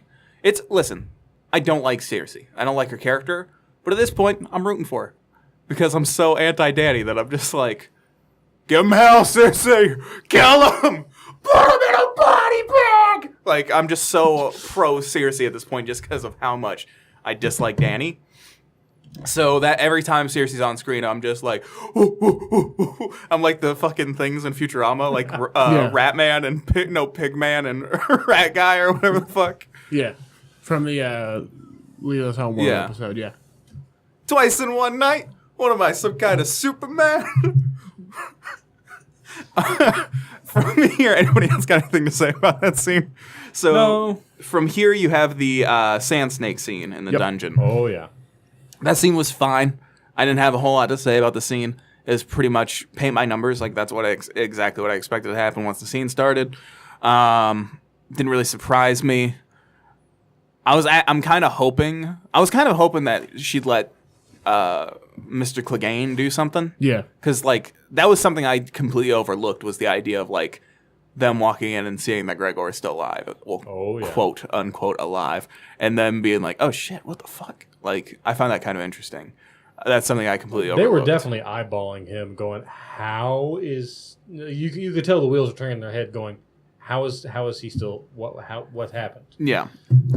Listen, I don't like Cersei. I don't like her character, but at this point, I'm rooting for her because I'm so anti-Dany that I'm just like, give him hell, Cersei, kill him, put him in a body bag. Like, I'm just so pro Cersei at this point just because of how much I dislike Dany. So that every time Cersei's on screen, I'm just like, ooh, ooh, ooh, ooh. I'm like the fucking things in Futurama, like Rat Man and Pig Man and Rat Guy or whatever the fuck. Yeah. From the Leo's Homeworld episode, yeah. Twice in one night? What am I, some kind of Superman? From here, anybody else got anything to say about that scene? So No. From here, you have the Sand Snake scene in the dungeon. Oh yeah. That scene was fine. I didn't have a whole lot to say about the scene. It was pretty much paint by numbers. Like, that's what exactly what I expected to happen once the scene started. Didn't really surprise me. I was kind of hoping that she'd let Mr. Clegane do something. Yeah. Because, like, that was something I completely overlooked, was the idea of, like, them walking in and seeing that Gregor is still alive. Well, quote, unquote, alive. And then being like, oh, shit, what the fuck? Like, I found that kind of interesting. That's something I completely overlooked. They were definitely eyeballing him, going, how is... You could tell the wheels were turning in their head, going, how is he still... What happened? Yeah.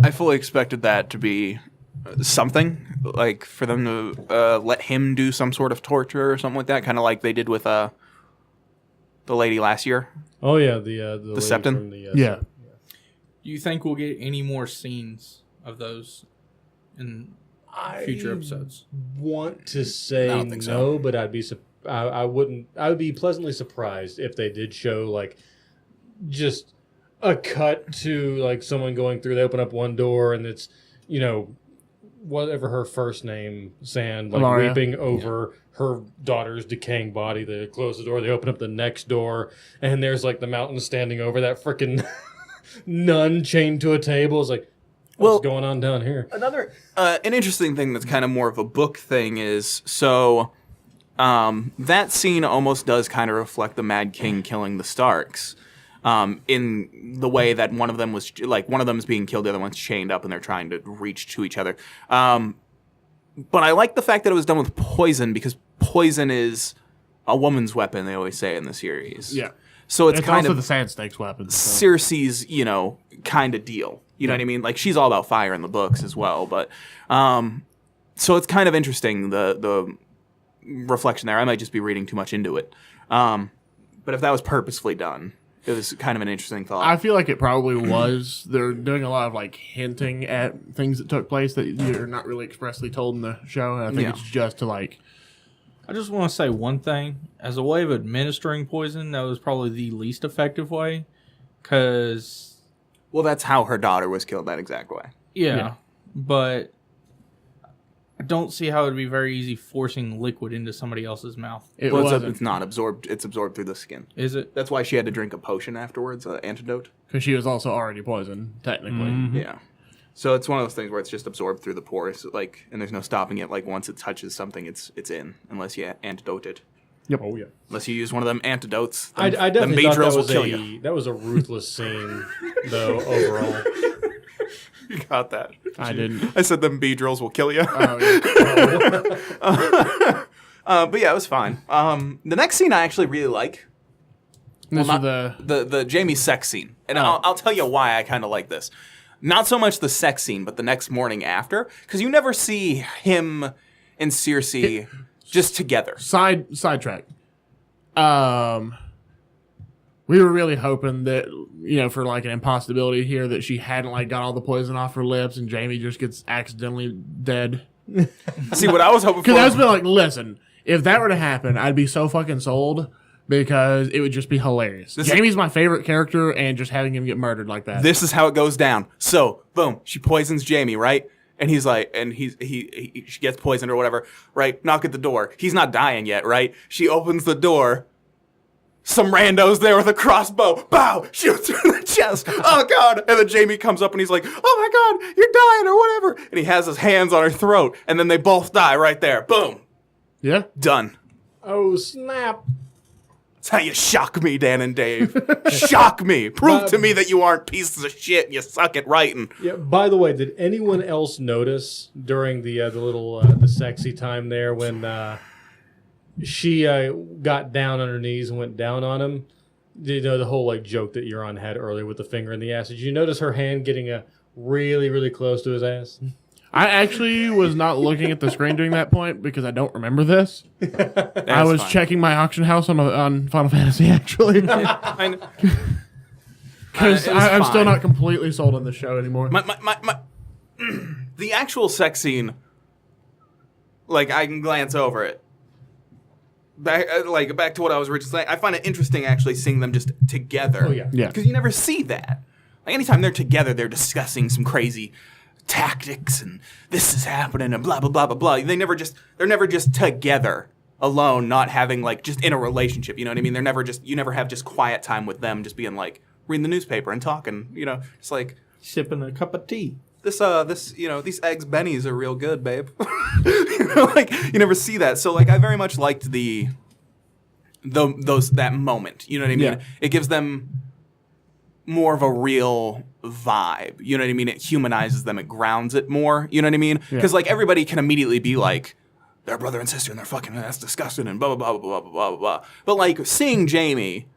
I fully expected that to be something, like, for them to let him do some sort of torture or something like that, kind of like they did with the lady last year. Oh, yeah, the lady Septon? from the... Yeah. Do you think we'll get any more scenes of those in future episodes? Want to say I don't think no, so. but I would be pleasantly surprised if they did show like just a cut to like someone going through. They open up one door and it's, you know, whatever her first name, Sand, like Alaria. weeping over her daughter's decaying body. They close the door, they open up the next door, and there's like the mountain standing over that freaking nun chained to a table. It's like, what's going on down here? Another an interesting thing that's kind of more of a book thing is, so that scene almost does kind of reflect the Mad King killing the Starks, in the way that one of them was like, one of them is being killed, the other one's chained up, and they're trying to reach to each other. But I like the fact that it was done with poison, because poison is a woman's weapon, they always say in the series. Yeah. So it's It's kind also of the Sand Snake's weapon. So. Cersei's, kind of deal. You know what I mean? Like, she's all about fire in the books as well. But so it's kind of interesting, the reflection there. I might just be reading too much into it. But if that was purposefully done, it was kind of an interesting thought. I feel like it probably was. They're doing a lot of like hinting at things that took place that you're not really expressly told in the show. And I think it's just to like. I just want to say one thing. As a way of administering poison, that was probably the least effective way. Because... Well, that's how her daughter was killed, that exact way. Yeah. But I don't see how it would be very easy forcing liquid into somebody else's mouth. It Well, wasn't. it's not absorbed. It's absorbed through the skin. Is it? That's why she had to drink a potion afterwards, an antidote. Because she was also already poisoned, technically. Mm-hmm. Yeah. So it's one of those things where it's just absorbed through the pores, like, and there's no stopping it. Like, once it touches something, it's in, unless you antidote it. Yep. Oh yeah. Unless you use one of them antidotes. I Them definitely thought Beedrills that will was kill you. that was a ruthless scene, though. Overall, You got that. I didn't. I said them Beedrills will kill you. Oh, yeah. But yeah, it was fine. The next scene I actually really like. This Well, is the The Jamie sex scene. And Oh. I'll tell you why I kind of like this. Not so much the sex scene, but the next morning after. Because you never see him and Cersei just together. sidetrack. We were really hoping that, for like an impossibility here, that she hadn't like got all the poison off her lips and Jamie just gets accidentally dead. See, what I was hoping for... Because I was been like, listen, if that were to happen, I'd be so fucking sold because it would just be hilarious. Jamie's my favorite character, and just having him get murdered like that. This is how it goes down. So, boom, she poisons Jamie, right? And he's like, and she gets poisoned or whatever, right? Knock at the door. He's not dying yet, right? She opens the door. Some rando's there with a crossbow. Bow! Shoots her in the chest. Oh, God. And then Jamie comes up and he's like, oh, my God, you're dying or whatever. And he has his hands on her throat. And then they both die right there. Boom. Yeah. Done. oh snap! That's how you shock me, Dan and Dave. Shock me. Prove to me that you aren't pieces of shit and you suck at writing. Yeah. By the way, did anyone else notice during the little the sexy time there when she got down on her knees and went down on him? The whole like joke that Euron had earlier with the finger in the ass. Did you notice her hand getting really, really close to his ass? I actually was not looking at the screen during that point because I don't remember this. I was fine. checking my auction house on Final Fantasy, actually. I know. Because It was I'm still fine. not completely sold on the show anymore. My the actual sex scene, like, I can glance over it. Back to what I was originally saying. I find it interesting actually seeing them just together. Oh, yeah. Yeah. Because you never see that. Like, anytime they're together, they're discussing some crazy tactics and this is happening and blah blah blah blah blah. They're never just together alone, not having like just in a relationship. You know what I mean? You never have just quiet time with them, just being like reading the newspaper and talking. Just like Sipping a cup of tea. these eggs bennies are real good, babe. Like you never see that. So like I very much liked that moment. You know what I mean? Yeah. It gives them more of a real vibe. You know what I mean? It humanizes them. It grounds it more. You know what I mean? Because like everybody can immediately be like, they're brother and sister and they're fucking, that's disgusting and blah, blah, blah, blah, blah, blah, blah. But like seeing Jamie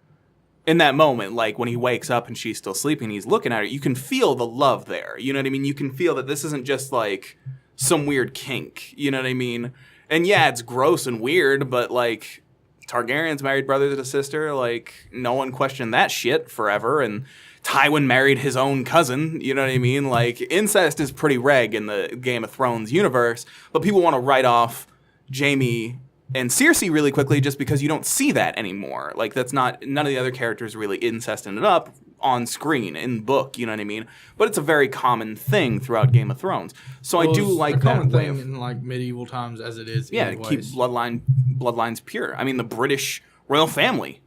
in that moment, like when he wakes up and she's still sleeping, he's looking at her, you can feel the love there. You know what I mean? You can feel that this isn't just like some weird kink. You know what I mean? And yeah, it's gross and weird, but like Targaryens married brother to sister. Like no one questioned that shit forever. And Tywin married his own cousin. You know what I mean? Like incest is pretty reg in the Game of Thrones universe, but people want to write off Jamie and Cersei really quickly just because you don't see that anymore. Like that's not, none of the other characters really incesting it up on screen in book. You know what I mean? But it's a very common thing throughout Game of Thrones. So I do It's like a that common way thing of, in like medieval times as it is. yeah, anyways. keep bloodlines pure. I mean, the British royal family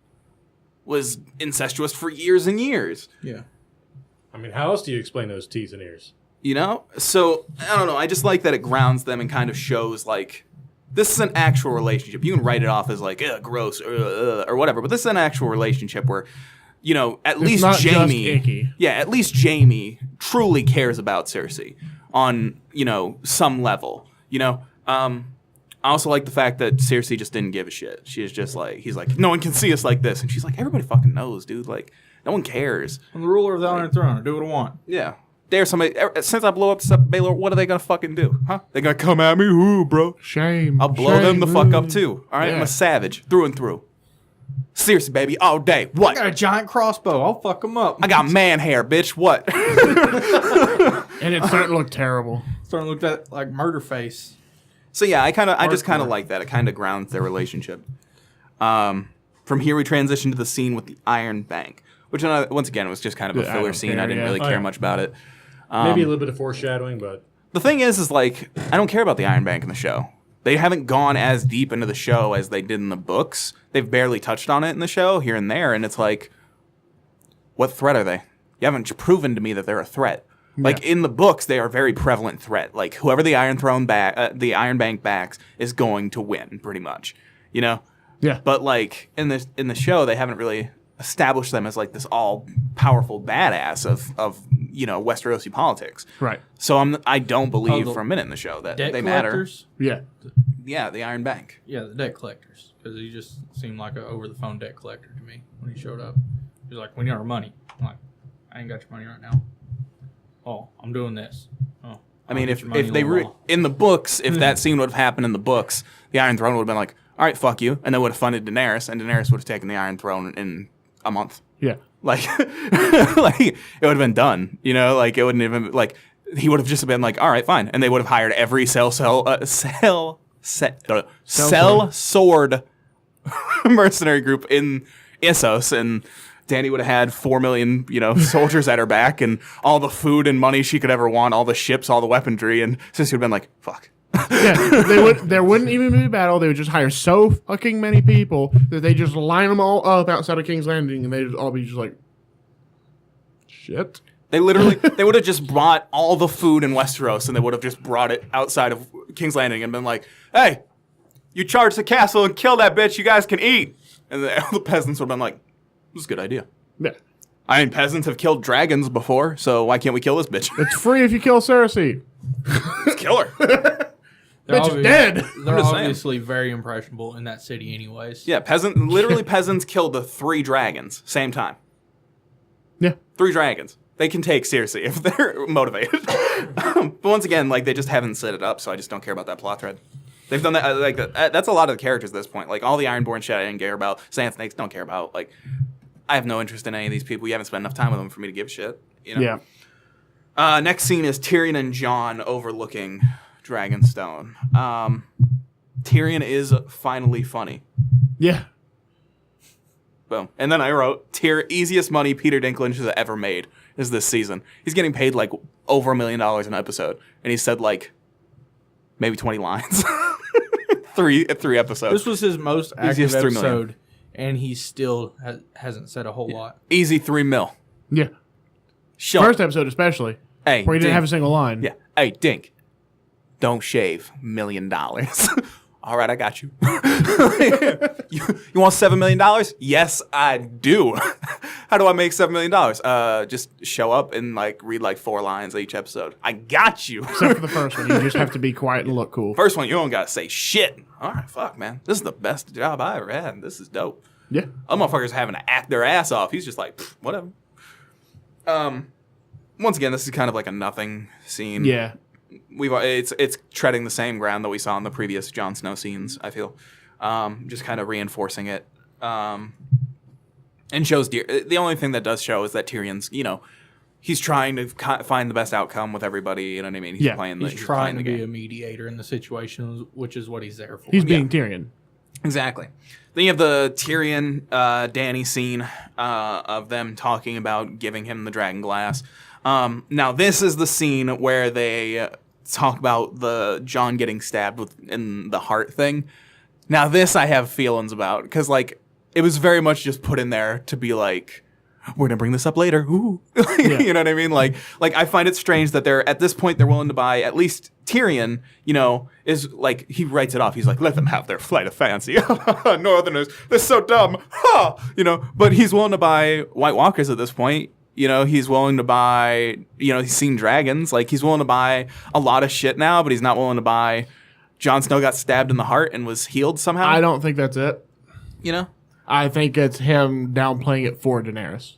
was incestuous for years and years. Yeah. I mean, how else do you explain those T's and ears? You know? So, I don't know. I just like that it grounds them and kind of shows, like, this is an actual relationship. You can write it off as, like, gross, or whatever, but this is an actual relationship where, at least not just Jamie... icky. Yeah, at least Jamie truly cares about Cersei on, some level, I also like the fact that Cersei just didn't give a shit. She's just like, he's like, no one can see us like this. And she's like, everybody fucking knows, dude. Like, no one cares. I'm the ruler of the Iron Throne. I do what I want. Yeah. Dare somebody, since I blow up Baylor, what are they going to fucking do? Huh? They going to come at me? Ooh, bro. Shame. I'll blow them the fuck up Ooh. too. All right? I'm Yeah. a savage through and through. Seriously, baby, all day. What? I got a giant crossbow. I'll fuck them up. I got man hair, bitch. What? And it's starting to look terrible. Starting to look at like murder face. So yeah, I just kind of Hardcore. like that. It kind of grounds their relationship. From here, we transition to the scene with the Iron Bank, which once again was just kind of a Yeah, I filler don't scene. care, I didn't yeah. really Oh, care yeah. much about it. Maybe a little bit of foreshadowing, but The thing is like I don't care about the Iron Bank in the show. They haven't gone as deep into the show as they did in the books. They've barely touched on it in the show here and there, and it's like, what threat are they? You haven't proven to me that they're a threat. Like in the books, they are a very prevalent threat. Like whoever the Iron Bank backs is going to win, pretty much. Yeah. But like in the show, they haven't really established them as like this all powerful badass of Westerosi politics. Right. So I don't believe the for a minute in the show that Debt they matter. collectors? Yeah. Yeah, the Iron Bank. Yeah, the debt collectors. Because he just seemed like an over-the-phone debt collector to me when he showed up. He was like, "We need our money." I'm like, "I ain't got your money right now." "Oh, I'm doing this." "Oh, I mean, I'll get if your money they in a were little while." in the books, if that scene would have happened in the books, the Iron Throne would have been like, "All right, fuck you," and they would have funded Daenerys, and Daenerys would have taken the Iron Throne in a month. Yeah. Like, like it would have been done. Like it wouldn't even like he would have just been like, "All right, fine," and they would have hired every cell sword mercenary group in Essos, and Dany would have had 4 million, soldiers at her back, and all the food and money she could ever want, all the ships, all the weaponry, and Cersei would have been like, "Fuck." Yeah, there wouldn't even be a battle. They would just hire so fucking many people that they just line them all up outside of King's Landing, and they'd all be just like, shit. They would have just brought all the food in Westeros, and they would have just brought it outside of King's Landing and been like, "Hey, you charge the castle and kill that bitch. You guys can eat." And the peasants would have been like, "This is a good idea." Yeah. I mean, peasants have killed dragons before, so why can't we kill this bitch? It's free if you kill Cersei. Let's kill her. They're Bitch is obvi- dead. They're just saying. obviously very impressionable in that city, anyways. Yeah, peasants killed the 3 dragons same time. Yeah. 3 dragons. They can take Cersei if they're motivated. But once again, like they just haven't set it up, so I just don't care about that plot thread. They've done that. That's a lot of the characters at this point. Like all the Ironborn shit, I didn't care about. Sand Snakes, don't care about. Like I have no interest in any of these people. You haven't spent enough time with them for me to give a shit. Yeah. Next scene is Tyrion and Jon overlooking Dragonstone. Tyrion is finally funny. Yeah. Boom. And then I wrote, easiest money Peter Dinklage has ever made is this season. He's getting paid like over $1 million an episode. And he said like maybe 20 lines. three episodes. This was his most active Easiest 3 million. episode, and he still hasn't said a whole lot. Easy $3 million. Yeah. Show First episode especially. Hey, Where he didn't Dink. have a single line. Yeah. Hey, Dink. Don't shave $1 million. All right, I got you. you want $7 million? Yes, I do. How do I make $7 million? Just show up and like read like 4 lines each episode. I got you. Except for the first one. You just have to be quiet and look cool. First one, you don't gotta say shit. All right, fuck, man. This is the best job I ever had. This is dope. Yeah. Other motherfuckers having to act their ass off. He's just like, whatever. Once again, this is kind of like a nothing scene. Yeah. It's treading the same ground that we saw in the previous Jon Snow scenes. I feel, just kind of reinforcing it, and shows the only thing that does show is that Tyrion's, he's trying to find the best outcome with everybody. You know what I mean? He's Yeah. playing. He's He's trying playing to the be game. a mediator in the situation, which is what he's there for. He's being Tyrion. Exactly. Then you have the Tyrion, Dany scene of them talking about giving him the dragon glass. Now this is the scene where they talk about the Jon getting stabbed in the heart thing. Now this I have feelings about because like it was very much just put in there to be like, we're gonna bring this up later. Ooh. Yeah. You know what I mean? Like I find it strange that they're at this point they're willing to buy at least Tyrion, is like he writes it off. He's like, let them have their flight of fancy. Northerners, they're so dumb. Ha! But he's willing to buy White Walkers at this point. He's willing to buy, he's seen dragons. Like, he's willing to buy a lot of shit now, but he's not willing to buy Jon Snow got stabbed in the heart and was healed somehow. I don't think that's it. You I think it's him downplaying it for Daenerys.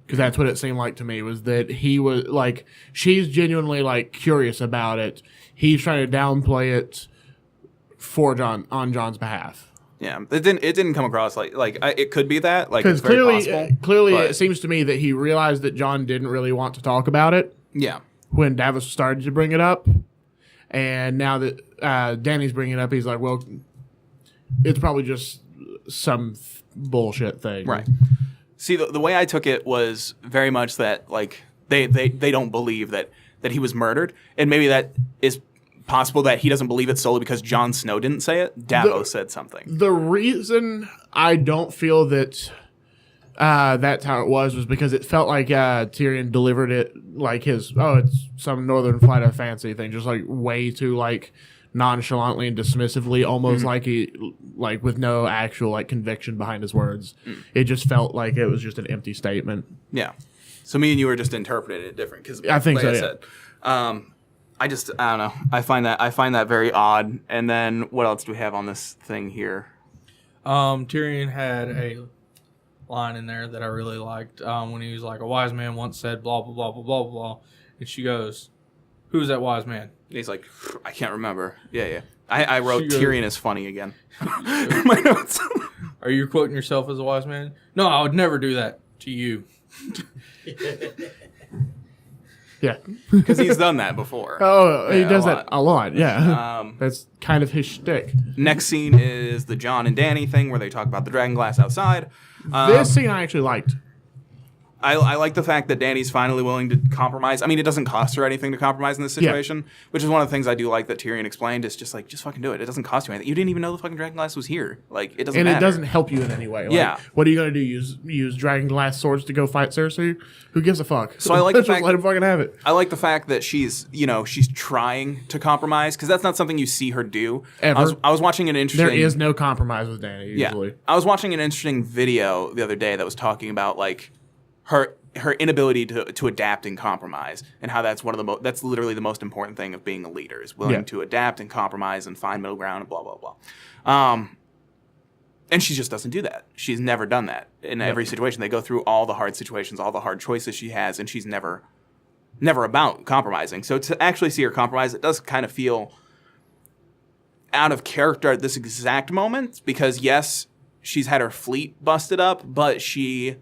Because that's what it seemed like to me, was that he was, like, she's genuinely, like, curious about it. He's trying to downplay it for Jon, on Jon's behalf. Yeah, it didn't come across like it could be that. Like, Because it's very possible. clearly but- it seems to me that he realized that Jon didn't really want to talk about it Yeah. when Davos started to bring it up. And now that Dany's bringing it up, he's like, well, it's probably just some bullshit thing. Right. See, the way I took it was very much that, like, they don't believe that he was murdered. And maybe that is possible that he doesn't believe it solely because Jon Snow didn't say it. Davos said something. The reason I don't feel that that's how it was because it felt like Tyrion delivered it like it's some Northern Flight of Fancy thing, just like way too like nonchalantly and dismissively, almost like with no actual like conviction behind his words. It just felt like it was just an empty statement. Yeah. So me and you were just interpreting it different because I think like so, I said, I don't know. I find that very odd. And then what else do we have on this thing here? Tyrion had a line in there that I really liked when he was like, a wise man once said blah, blah, blah, blah, blah, blah. And she goes, who's that wise man? And he's like, I can't remember. Yeah. I wrote She goes- Tyrion is funny again. In my notes. Are you quoting yourself as a wise man? No, I would never do that to you. Yeah. Because he's done that before. Oh, he Yeah, does a that lot. a lot. Yeah. Um, That's kind of his shtick. Next scene is the Jon and Dany thing where they talk about the dragon glass outside. This scene I actually liked. I like the fact that Dany's finally willing to compromise. I mean, it doesn't cost her anything to compromise in this situation, which is one of the things I do like that Tyrion explained. It's just like, just fucking do it. It doesn't cost you anything. You didn't even know the fucking dragon glass was here. Like, it doesn't And matter. it doesn't help you in any way. Like, Yeah. What are you going to do? Use dragon glass swords to go fight Cersei? Who gives a fuck? So I like the Just fact let him fucking have it. I like the fact that she's trying to compromise because that's not something you see her do. Ever. I was watching an interesting. There is no compromise with Dany usually. Yeah. I was watching an interesting video the other day that was talking about like her inability to adapt and compromise, and how that's one of the that's literally the most important thing of being a leader is willing Yeah. to adapt and compromise and find middle ground and blah blah blah. And she just doesn't do that. She's never done that in every situation. They go through all the hard situations, all the hard choices she has, and she's never about compromising. So to actually see her compromise, it does kind of feel out of character at this exact moment because yes, she's had her fleet busted up, but she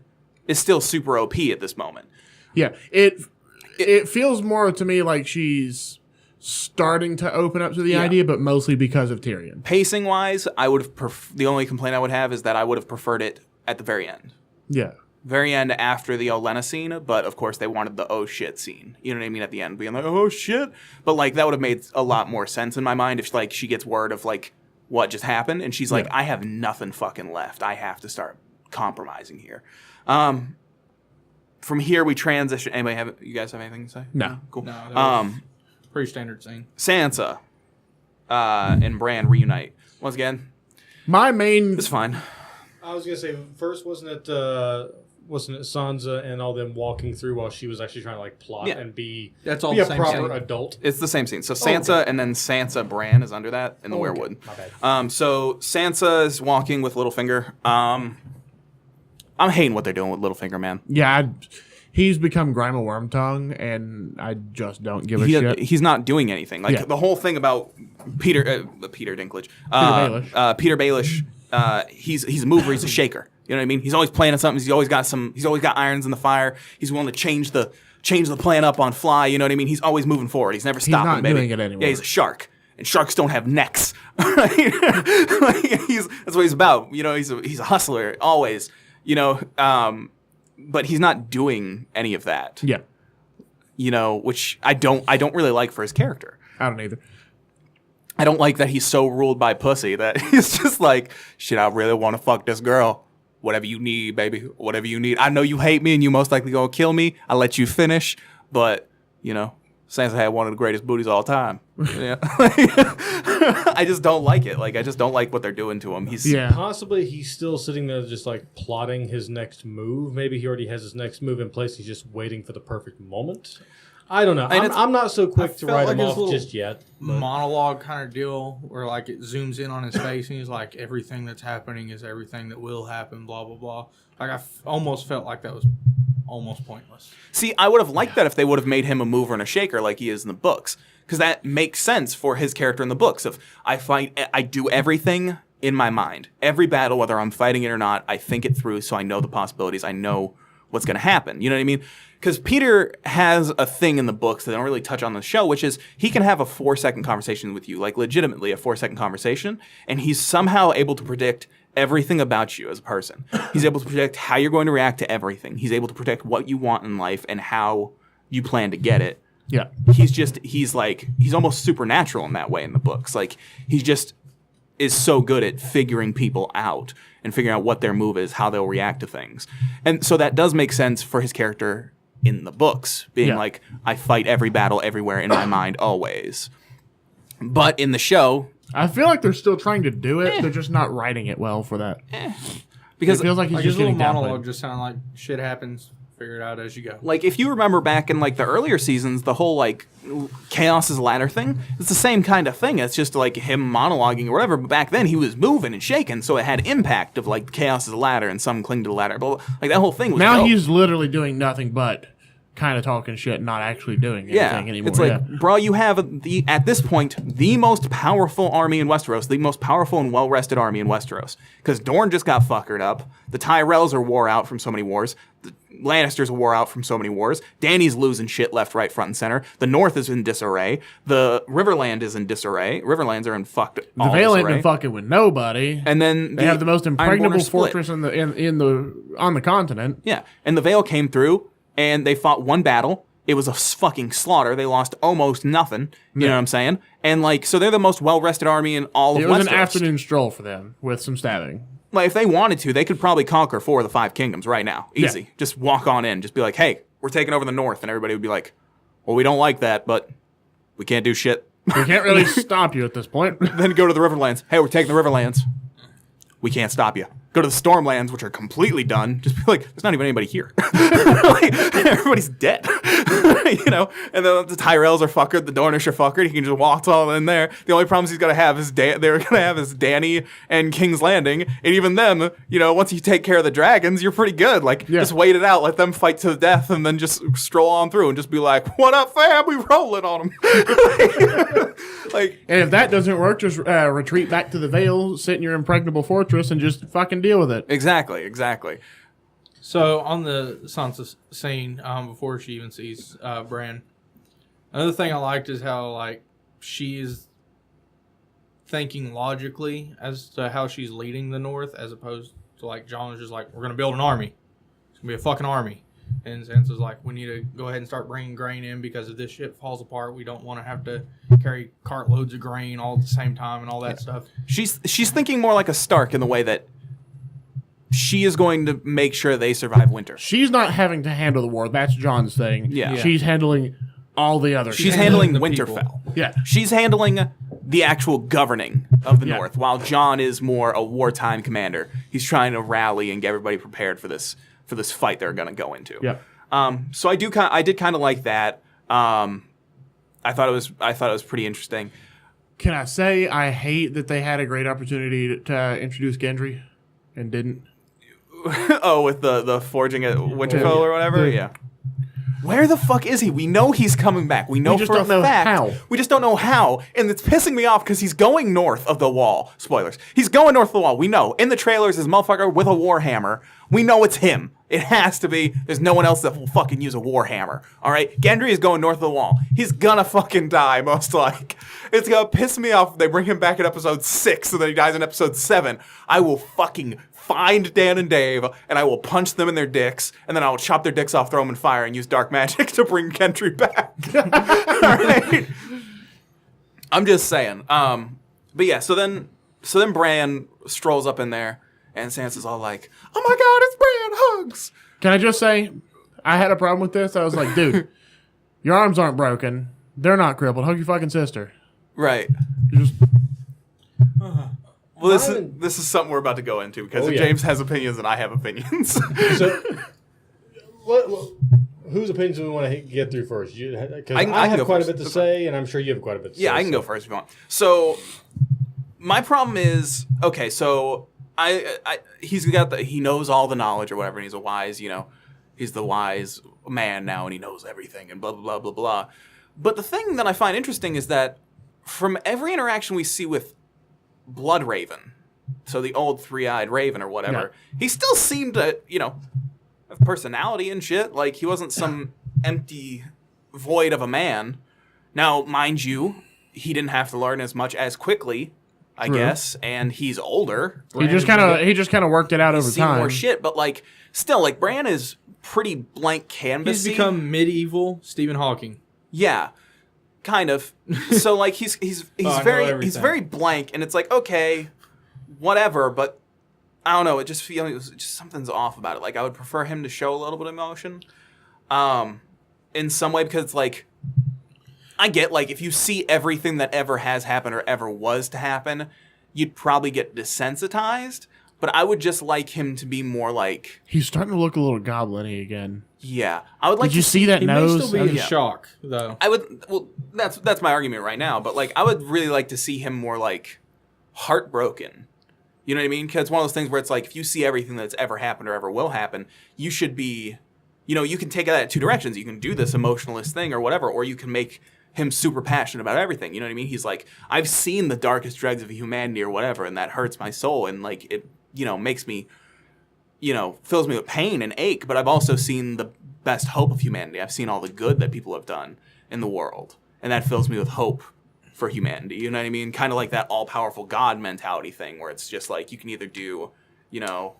is still super OP at this moment. Yeah. It feels more to me like she's starting to open up to the Yeah. idea, but mostly because of Tyrion. Pacing wise, I would have the only complaint I would have is that I would have preferred it at the very end. Yeah. Very end after the Olenna scene, but of course they wanted the oh shit scene. You know what I mean? At the end, being like, oh shit. But like that would have made a lot more sense in my mind if like she gets word of like what just happened and she's like, Yeah. I have nothing fucking left. I have to start compromising here. From here we transition. You guys have anything to say? No. Cool. No, that was pretty standard scene. Sansa and Bran reunite. Once again, My main it's fine. I was gonna say first, wasn't it Sansa and all them walking through while she was actually trying to like plot Yeah. and be That's all a the same proper scene. adult? It's the same scene. So Sansa and then Sansa Bran is under that in the Okay. Weirwood. My bad. So Sansa is walking with Littlefinger. I'm hating what they're doing with Littlefinger, man. he's become Grima Wormtongue, and I just don't give a shit. He's not doing anything. Like Yeah. the whole thing about Peter Dinklage, Baelish. Peter Baelish. He's a mover. He's a shaker. You know what I mean? He's always planning something. He's always got irons in the fire. He's willing to change the plan up on fly. You know what I mean? He's always moving forward. He's never stopping. not baby. doing it anymore. Yeah, he's a shark, and sharks don't have necks. Like, that's what he's about. You know, he's a hustler always. You know, but he's not doing any of that. Yeah. You know, which I don't really like for his character. I don't either. I don't like that he's so ruled by pussy that he's just like, shit, I really want to fuck this girl. Whatever you need, baby. Whatever you need. I know you hate me and you most likely gonna kill me. I'll let you finish. But, you know, Sansa had one of the greatest booties of all time. Yeah. I just don't like it. Like, I just don't like what they're doing to him. Yeah. Possibly he's still sitting there just like plotting his next move. Maybe he already has his next move in place. He's just waiting for the perfect moment. I don't know. I'm not so quick to felt write like him his off little just yet. but- Monologue kind of deal where like it zooms in on his face and he's like, everything that's happening is everything that will happen, blah blah blah. Like I almost felt like that was almost pointless. See, I would have liked that if they would have made him a mover and a shaker like he is in the books. Because that makes sense for his character in the books. Of I do everything in my mind. Every battle, whether I'm fighting it or not, I think it through so I know the possibilities. I know what's going to happen. You know what I mean? Because Peter has a thing in the books that they don't really touch on the show, which is he can have a 4-second conversation with you, like legitimately a 4-second conversation, and he's somehow able to predict everything about you as a person. He's able to predict how you're going to react to everything. He's able to predict what you want in life and how you plan to get it. Yeah. He's almost supernatural in that way in the books. Like, he just is so good at figuring people out and figuring out what their move is, how they'll react to things. And so that does make sense for his character in the books, being Yeah. like, I fight every battle everywhere in my mind always. But in the show, I feel like they're still trying to do it. They're just not writing it well for that. because It feels like he's Like his just little getting monologue downplayed. just sounded like shit happens, figure it out as you go. like if you remember back in like the earlier seasons, the whole like Chaos's ladder thing, it's the same kind of thing. It's just like him monologuing or whatever. But back then he was moving and shaking, so it had impact of like Chaos's ladder and some cling to the ladder. But like that whole thing was Now dope. he's literally doing nothing but kind of talking shit, not actually doing anything Yeah, anymore. it's like, bro, you have at this point the most powerful army in Westeros, the most powerful and well-rested army in Westeros. Because Dorne just got fuckered up. The Tyrells are wore out from so many wars. The Lannisters are wore out from so many wars. Dany's losing shit left, right, front, and center. The North is in disarray. The Riverland is in disarray. Riverlands are in fucked the all Vale ain't disarray. been fucking with nobody. And then They have the most Ironborn are impregnable split. fortress on the continent. Yeah, and the Vale came through, and they fought one battle. It was a fucking slaughter. They lost almost nothing. You know what I'm saying? And like, so they're the most well-rested army in all of It Westeros. was an afternoon stroll for them with some stabbing. Like, if they wanted to, they could probably conquer 4 of the 5 kingdoms right now. Easy. Yeah. Just walk on in. Just be like, hey, we're taking over the North, and everybody would be like, well, we don't like that, but we can't do shit. We can't really stop you at this point. Then go to the Riverlands. Hey, we're taking the Riverlands. We can't stop you. Go to the Stormlands, which are completely done. Just be like, there's not even anybody here. Like, everybody's dead. You know? And then the Tyrells are fuckered. The Dornish are fuckered. He can just walk all in there. The only problems he's going to have is Dany and King's Landing. And even them, you know, once you take care of the dragons, you're pretty good. Like, just wait it out. Let them fight to the death and then just stroll on through and just be like, what up, fam? We rolling on them. Like, And if that doesn't work, just retreat back to the Vale, sit in your impregnable fortress, and just fucking deal with it. exactly. So on the Sansa scene, before she even sees Bran, another thing I liked is how like she is thinking logically as to how she's leading the North, as opposed to like Jon is just like, we're gonna build an army. It's gonna be a fucking army. And Sansa's like, we need to go ahead and start bringing grain in because if this shit falls apart, we don't want to have to carry cartloads of grain all at the same time and all that stuff. She's thinking more like a Stark in the way that she is going to make sure they survive winter. She's not having to handle the war. That's John's thing. Yeah. She's handling all the other She's shit. handling the people. Winterfell. Yeah. She's handling the actual governing of the Yeah. North, while Jon is more a wartime commander. He's trying to rally and get everybody prepared for this fight they're going to go into. Yeah. So I did kind of like that. I thought it was pretty interesting. Can I say I hate that they had a great opportunity to introduce Gendry and didn't? Oh, with the forging at Winterfell or whatever. Yeah. Where the fuck is he? We know he's coming back. We know just for don't a know fact. how. We just don't know how, and it's pissing me off because he's going north of the wall. Spoilers. He's going north of the wall. We know. In the trailers, is motherfucker with a warhammer. We know it's him. It has to be. There's no one else that will fucking use a warhammer. All right. Gendry is going north of the wall. He's gonna fucking die, most like. It's gonna piss me off if they bring him back in episode 6 and then he dies in episode 7. I will fucking find Dan and Dave, and I will punch them in their dicks, and then I will chop their dicks off, throw them in fire, and use dark magic to bring Gendry back. All right. I'm just saying. But yeah, so then Bran strolls up in there, and Sansa's all like, "Oh my God, it's Bran! Hugs!" Can I just say, I had a problem with this. I was like, dude, your arms aren't broken. They're not crippled. Hug your fucking sister. Right. You just Well, this is something we're about to go into because Oh, yeah. James has opinions and I have opinions. So, whose opinions do we want to get through first? Because I can I have go quite first. a bit to That's say, and I'm sure you have quite a bit to say. Yeah, I can go first if you want. So, my problem is, okay, so he knows all the knowledge or whatever, and he's a wise, he's the wise man now, and he knows everything, and blah, blah, blah, blah, blah. But the thing that I find interesting is that from every interaction we see with Bloodraven, so the old three-eyed raven or whatever, he still seemed to, have personality and shit. Like, he wasn't some empty void of a man. Now, mind you, he didn't have to learn as much as quickly, I guess, and he's older. he just kind of worked it out over Seen time. more shit, but like, still, like, Bran is pretty blank canvas. He's become medieval Stephen Hawking. Yeah, kind of. So like he's I know very everything. very blank, and it's like, okay, whatever, but I don't know. It just feels just something's off about it. Like, I would prefer him to show a little bit of emotion, in some way, because it's like I get, like, if you see everything that ever has happened or ever was to happen, you'd probably get desensitized. But I would just like him to be more like... He's starting to look a little goblin-y again. Yeah. I would like Did you to see that He may nose? still be in yeah. shock, though. I would... Well, that's my argument right now. But, like, I would really like to see him more, like, heartbroken. You know what I mean? Because it's one of those things where it's like, if you see everything that's ever happened or ever will happen, you should be... You know, you can take that two directions. You can do this emotionalist thing or whatever, or you can make him super passionate about everything. You know what I mean? He's like, I've seen the darkest dregs of humanity or whatever, and that hurts my soul, and, like, it... You know, makes me, you know, fills me with pain and ache, but I've also seen the best hope of humanity. I've seen all the good that people have done in the world, and that fills me with hope for humanity. You know what I mean? Kind of like that all-powerful God mentality thing, where it's just like you can either do, you know,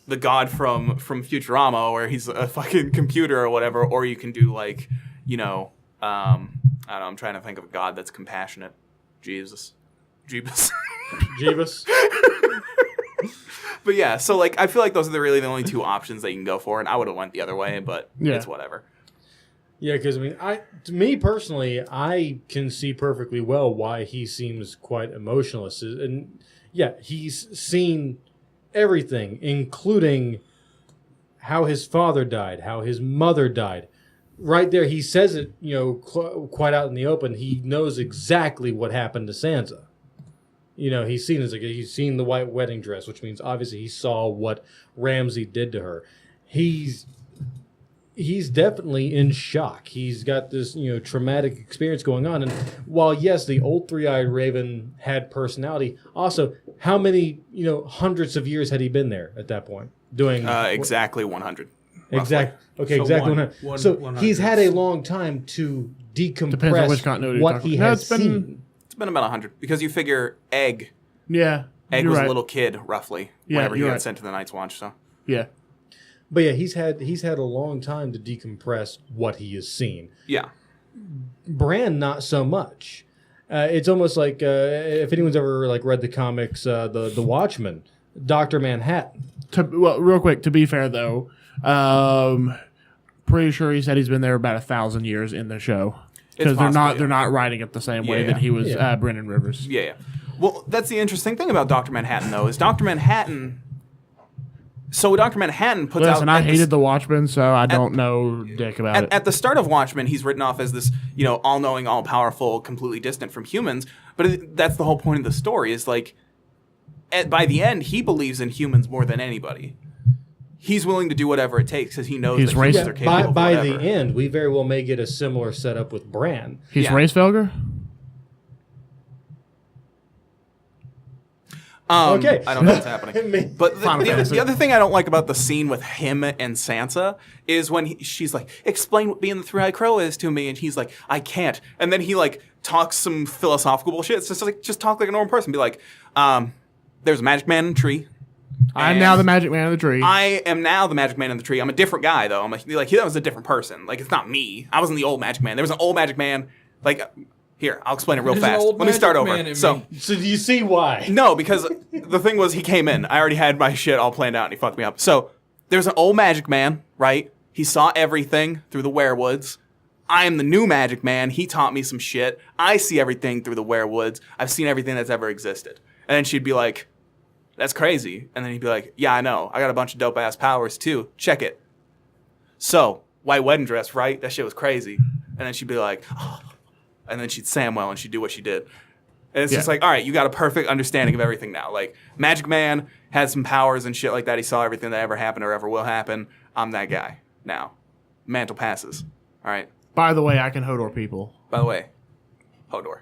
the God from Futurama, where he's a fucking computer or whatever, or you can do like, you know, I don't know, I'm trying to think of a God that's compassionate. Jeebus. Jeebus. But yeah, so like I feel like those are really the only two options that you can go for, and I would have went the other way, but it's whatever. Yeah, because I mean, to me personally, I can see perfectly well why he seems quite emotionless, and yeah, he's seen everything, including how his father died, how his mother died. Right there, he says it, you know, quite out in the open. He knows exactly what happened to Sansa. You know, he's seen the white wedding dress, which means obviously he saw what Ramsay did to her. He's definitely in shock. He's got this, you know, traumatic experience going on. And while, yes, the old three-eyed raven had personality, also, how many, you know, hundreds of years had he been there at that point? Doing exactly 100. Exactly. Okay, So exactly. 100. So 100. he's had a long time to decompress Depends on which continuity what you're he talking about. has seen. It's been about 100 because you figure Egg Yeah. Egg you're was right. a little kid roughly Yeah, whenever he you're got right. sent to the Night's Watch. So Yeah. But yeah, he's had a long time to decompress what he has seen. yeah, Bran, not so much. It's almost like if anyone's ever like read the comics, the Watchmen, Dr. Manhattan. Well, real quick, to be fair though, pretty sure he said he's been there about 1,000 years in the show because they're not writing it the same way that he was Brendan Rivers. yeah. Well, that's the interesting thing about Dr. Manhattan though is Dr. Manhattan. So Dr. Manhattan puts out. Listen, I hated the Watchmen, so I don't know dick about it. At the start of Watchmen, he's written off as this, you know, all-knowing, all-powerful, completely distant from humans. But that's the whole point of the story. Is like, by the end, he believes in humans more than anybody. He's willing to do whatever it takes because he knows He's that humans racist. are capable of By whatever. the end, we very well may get a similar setup with Bran. He's Yeah. Racefelger? Okay. I don't know what's happening. But Final Fantasy. the other thing I don't like about the scene with him and Sansa is when she's like, explain what being the Three-Eyed Crow is to me. And he's like, I can't. And then he like talks some philosophical bullshit. It's just like, just talk like a normal person. Be like, there's a magic man in a tree. I'm And now the Magic Man of the Tree. I am now the magic man in the tree. I'm a different guy though. I'm like that was a different person. Like it's not me. I wasn't the old magic man. There was an old magic man. Like here, I'll explain it real There's an fast. old Let me start magic over. man in So me. So do you see why? no, because the thing was he came in. I already had my shit all planned out and he fucked me up. So there's an old magic man, right? He saw everything through the werewoods. I am the new magic man. He taught me some shit. I see everything through the werewoods. I've seen everything that's ever existed. And then she'd be like, that's crazy. And then he'd be like, yeah, I know. I got a bunch of dope ass powers too. Check it. So, white wedding dress, right? That shit was crazy. And then she'd be like, oh. And then she'd Samwell and she'd do what she did. And it's just like, all right, you got a perfect understanding of everything now. Like, Magic Man had some powers and shit like that. He saw everything that ever happened or ever will happen. I'm that guy now. Mantle passes. All right. By the way, I can Hodor people. By the way, Hodor.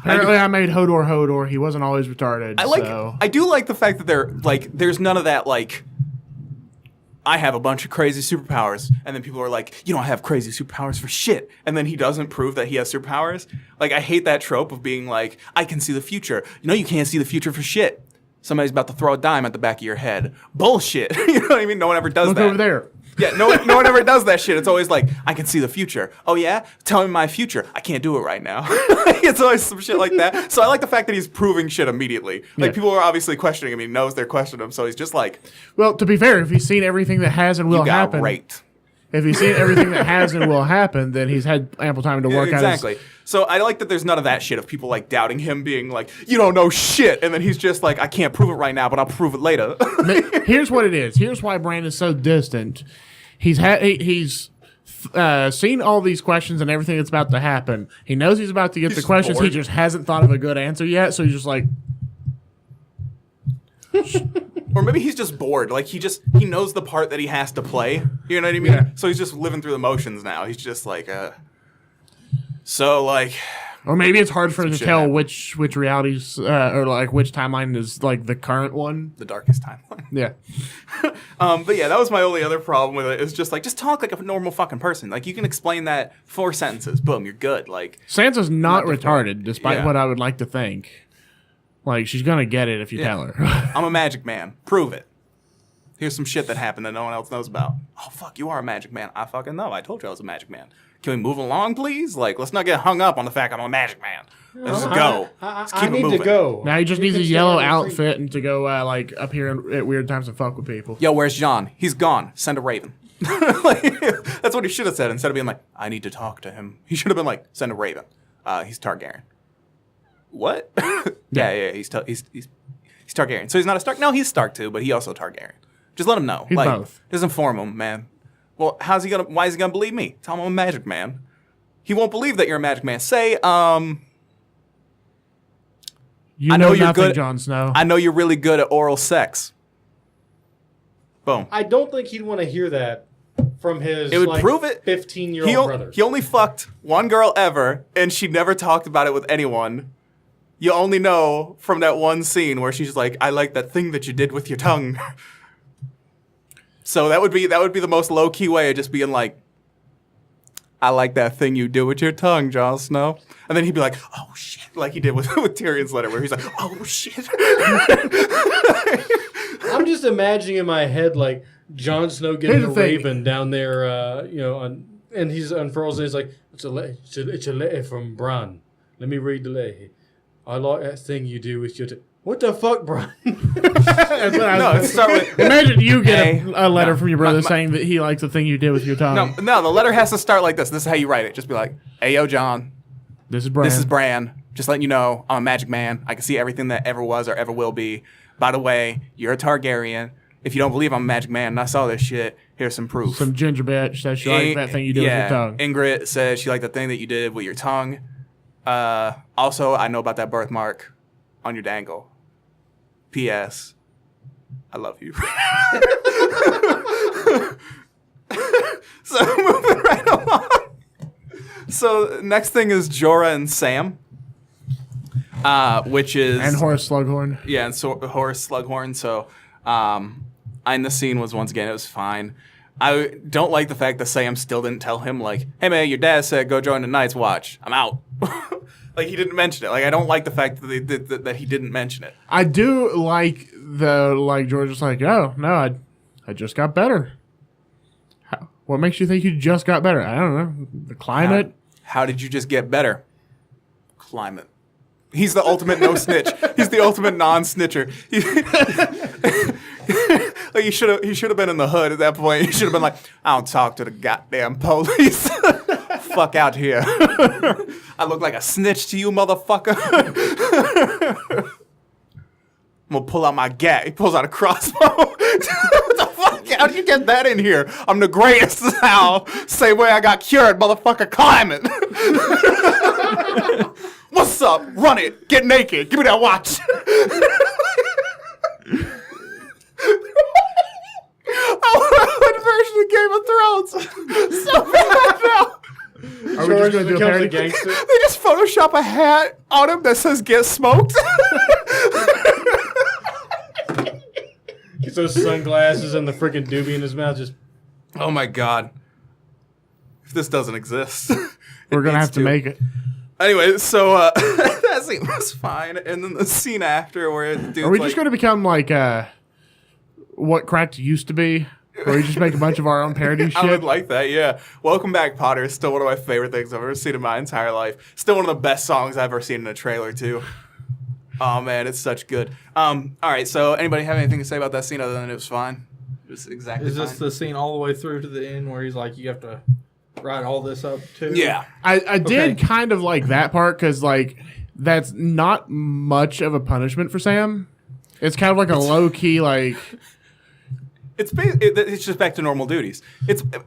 Apparently, I made Hodor. He wasn't always retarded. I do like the fact that there's none of that like I have a bunch of crazy superpowers, and then people are like, you don't have crazy superpowers for shit, and then he doesn't prove that he has superpowers. Like I hate that trope of being like, I can see the future. You know, you can't see the future for shit. Somebody's about to throw a dime at the back of your head. Bullshit. You know what I mean? No one ever does Look that. over there. Yeah, no one ever does that shit. It's always like, I can see the future. Oh yeah? Tell me my future. I can't do it right now. It's always some shit like that. So I like the fact that he's proving shit immediately. Like Yeah. people are obviously questioning him. He knows they're questioning him. So he's just like, Well, to be fair, if he's seen everything that has and will you got happen, raped. If he's seen everything that has and will happen, then he's had ample time to work out exactly. So I like that there's none of that shit of people like doubting him, being like, you don't know shit, and then he's just like, I can't prove it right now, but I'll prove it later. Here's what it is. Here's why Brandon's so distant. He's seen all these questions and everything that's about to happen. He knows he's about to get the questions. bored. He just hasn't thought of a good answer yet. So he's just like, Or maybe he's just bored. Like he knows the part that he has to play. You know what I mean? Yeah. So he's just living through the motions now. He's just like, so like, or maybe it's hard for him to shit tell happened. which realities or like which timeline is like the current one. the darkest timeline. Yeah. But yeah, that was my only other problem with it. It's just like, just talk like a normal fucking person. Like you can explain that 4 sentences. Boom, you're good. Like Sansa's not different. retarded, despite Yeah. what I would like to think. Like, she's going to get it if you tell her. I'm a magic man. Prove it. Here's some shit that happened that no one else knows about. Oh fuck, you are a magic man. I fucking know. I told you I was a magic man. Can we move along, please? Like, let's not get hung up on the fact I'm a magic man. Let's go. Let's keep I it need moving. to go. Now he just You needs a can stay yellow on the outfit and to go, like, up here at weird times and fuck with people. Yo, where's John? He's gone. Send a raven. Like, that's what he should have said instead of being like, I need to talk to him. He should have been like, send a raven. He's Targaryen. What? yeah, he's Targaryen. So he's not a Stark? No, he's Stark too, but he also Targaryen. Just let him know. He's like, both. Just inform him, man. Well, why is he gonna believe me? Tell him I'm a magic man. He won't believe that you're a magic man. Say, You I know know you're nothing, good- Jon Snow. I know you're really good at oral sex. Boom. I don't think he'd want to hear that from his It would prove it. 15-year-old brother. He only fucked one girl ever, and she never talked about it with anyone. You only know from that one scene where she's like, "I like that thing that you did with your tongue." So that would be the most low key way of just being like, "I like that thing you do with your tongue, Jon Snow," and then he'd be like, "Oh shit," like he did with Tyrion's letter, where he's like, "Oh shit." I'm just imagining in my head like Jon Snow getting Here's a the thing. raven down there, and he's unfurls and he's like, it's a letter from Bran. Let me read the letter. I like that thing you do with your. What the fuck, Bran? That's what I No, was let's start with. Imagine you get Hey, a letter no, from your brother my- saying that he likes the thing you did with your tongue. No, the letter has to start like this. This is how you write it. Just be like, "Hey, yo, John. This is Bran. This is Bran. Just letting you know, I'm a magic man. I can see everything that ever was or ever will be. By the way, you're a Targaryen. If you don't believe I'm a magic man and I saw this shit, here's some proof." Some ginger bitch says she likes that thing you did with your tongue. Ingrid says she liked the thing that you did with your tongue. Also, I know about that birthmark on your dangle. P.S. I love you. So moving right along. So next thing is Jorah and Sam, which is And Horace Slughorn. yeah, and so Horace Slughorn. So, in the scene was once again, it was fine. I don't like the fact that Sam still didn't tell him like, "Hey man, your dad said go join the Night's Watch. I'm out." Like he didn't mention it. Like I don't like the fact that he didn't mention it. I do like George was like, oh no, I just got better. What makes you think you just got better? I don't know. The climate. How did you just get better? Climate. He's the ultimate no snitch. He's the ultimate non-snitcher. Like he should have been in the hood at that point. He should have been like, "I don't talk to the goddamn police. Fuck out here. I look like a snitch to you, motherfucker." I'm gonna pull out my gat. He pulls out a crossbow. What the fuck? How did you get that in here? I'm the greatest now. Same way I got cured, motherfucker. Climate. What's up? Run it. Get naked. Give me that watch. I want a version of Game of Thrones so bad now. Are we just George going to do a becomes a parody? gangster. They just Photoshop a hat on him that says "Get smoked." Gets those sunglasses and the freaking doobie in his mouth. Just Oh my god! If this doesn't exist, We're going to have to make it. Anyway, so that scene was fine, and then the scene after where the dude's Are we like, just going to become like what Cracked used to be? Where we just make a bunch of our own parody shit? I would like that, yeah. Welcome Back, Potter is still one of my favorite things I've ever seen in my entire life. Still one of the best songs I've ever seen in a trailer, too. Oh, man, it's such good. All right, so anybody have anything to say about that scene other than it was fine? was exactly Is fine. this the scene all the way through to the end where he's like, you have to write all this up too? Yeah. I did Okay. kind of like that part because like that's not much of a punishment for Sam. It's kind of like a low key like It's just back to normal duties.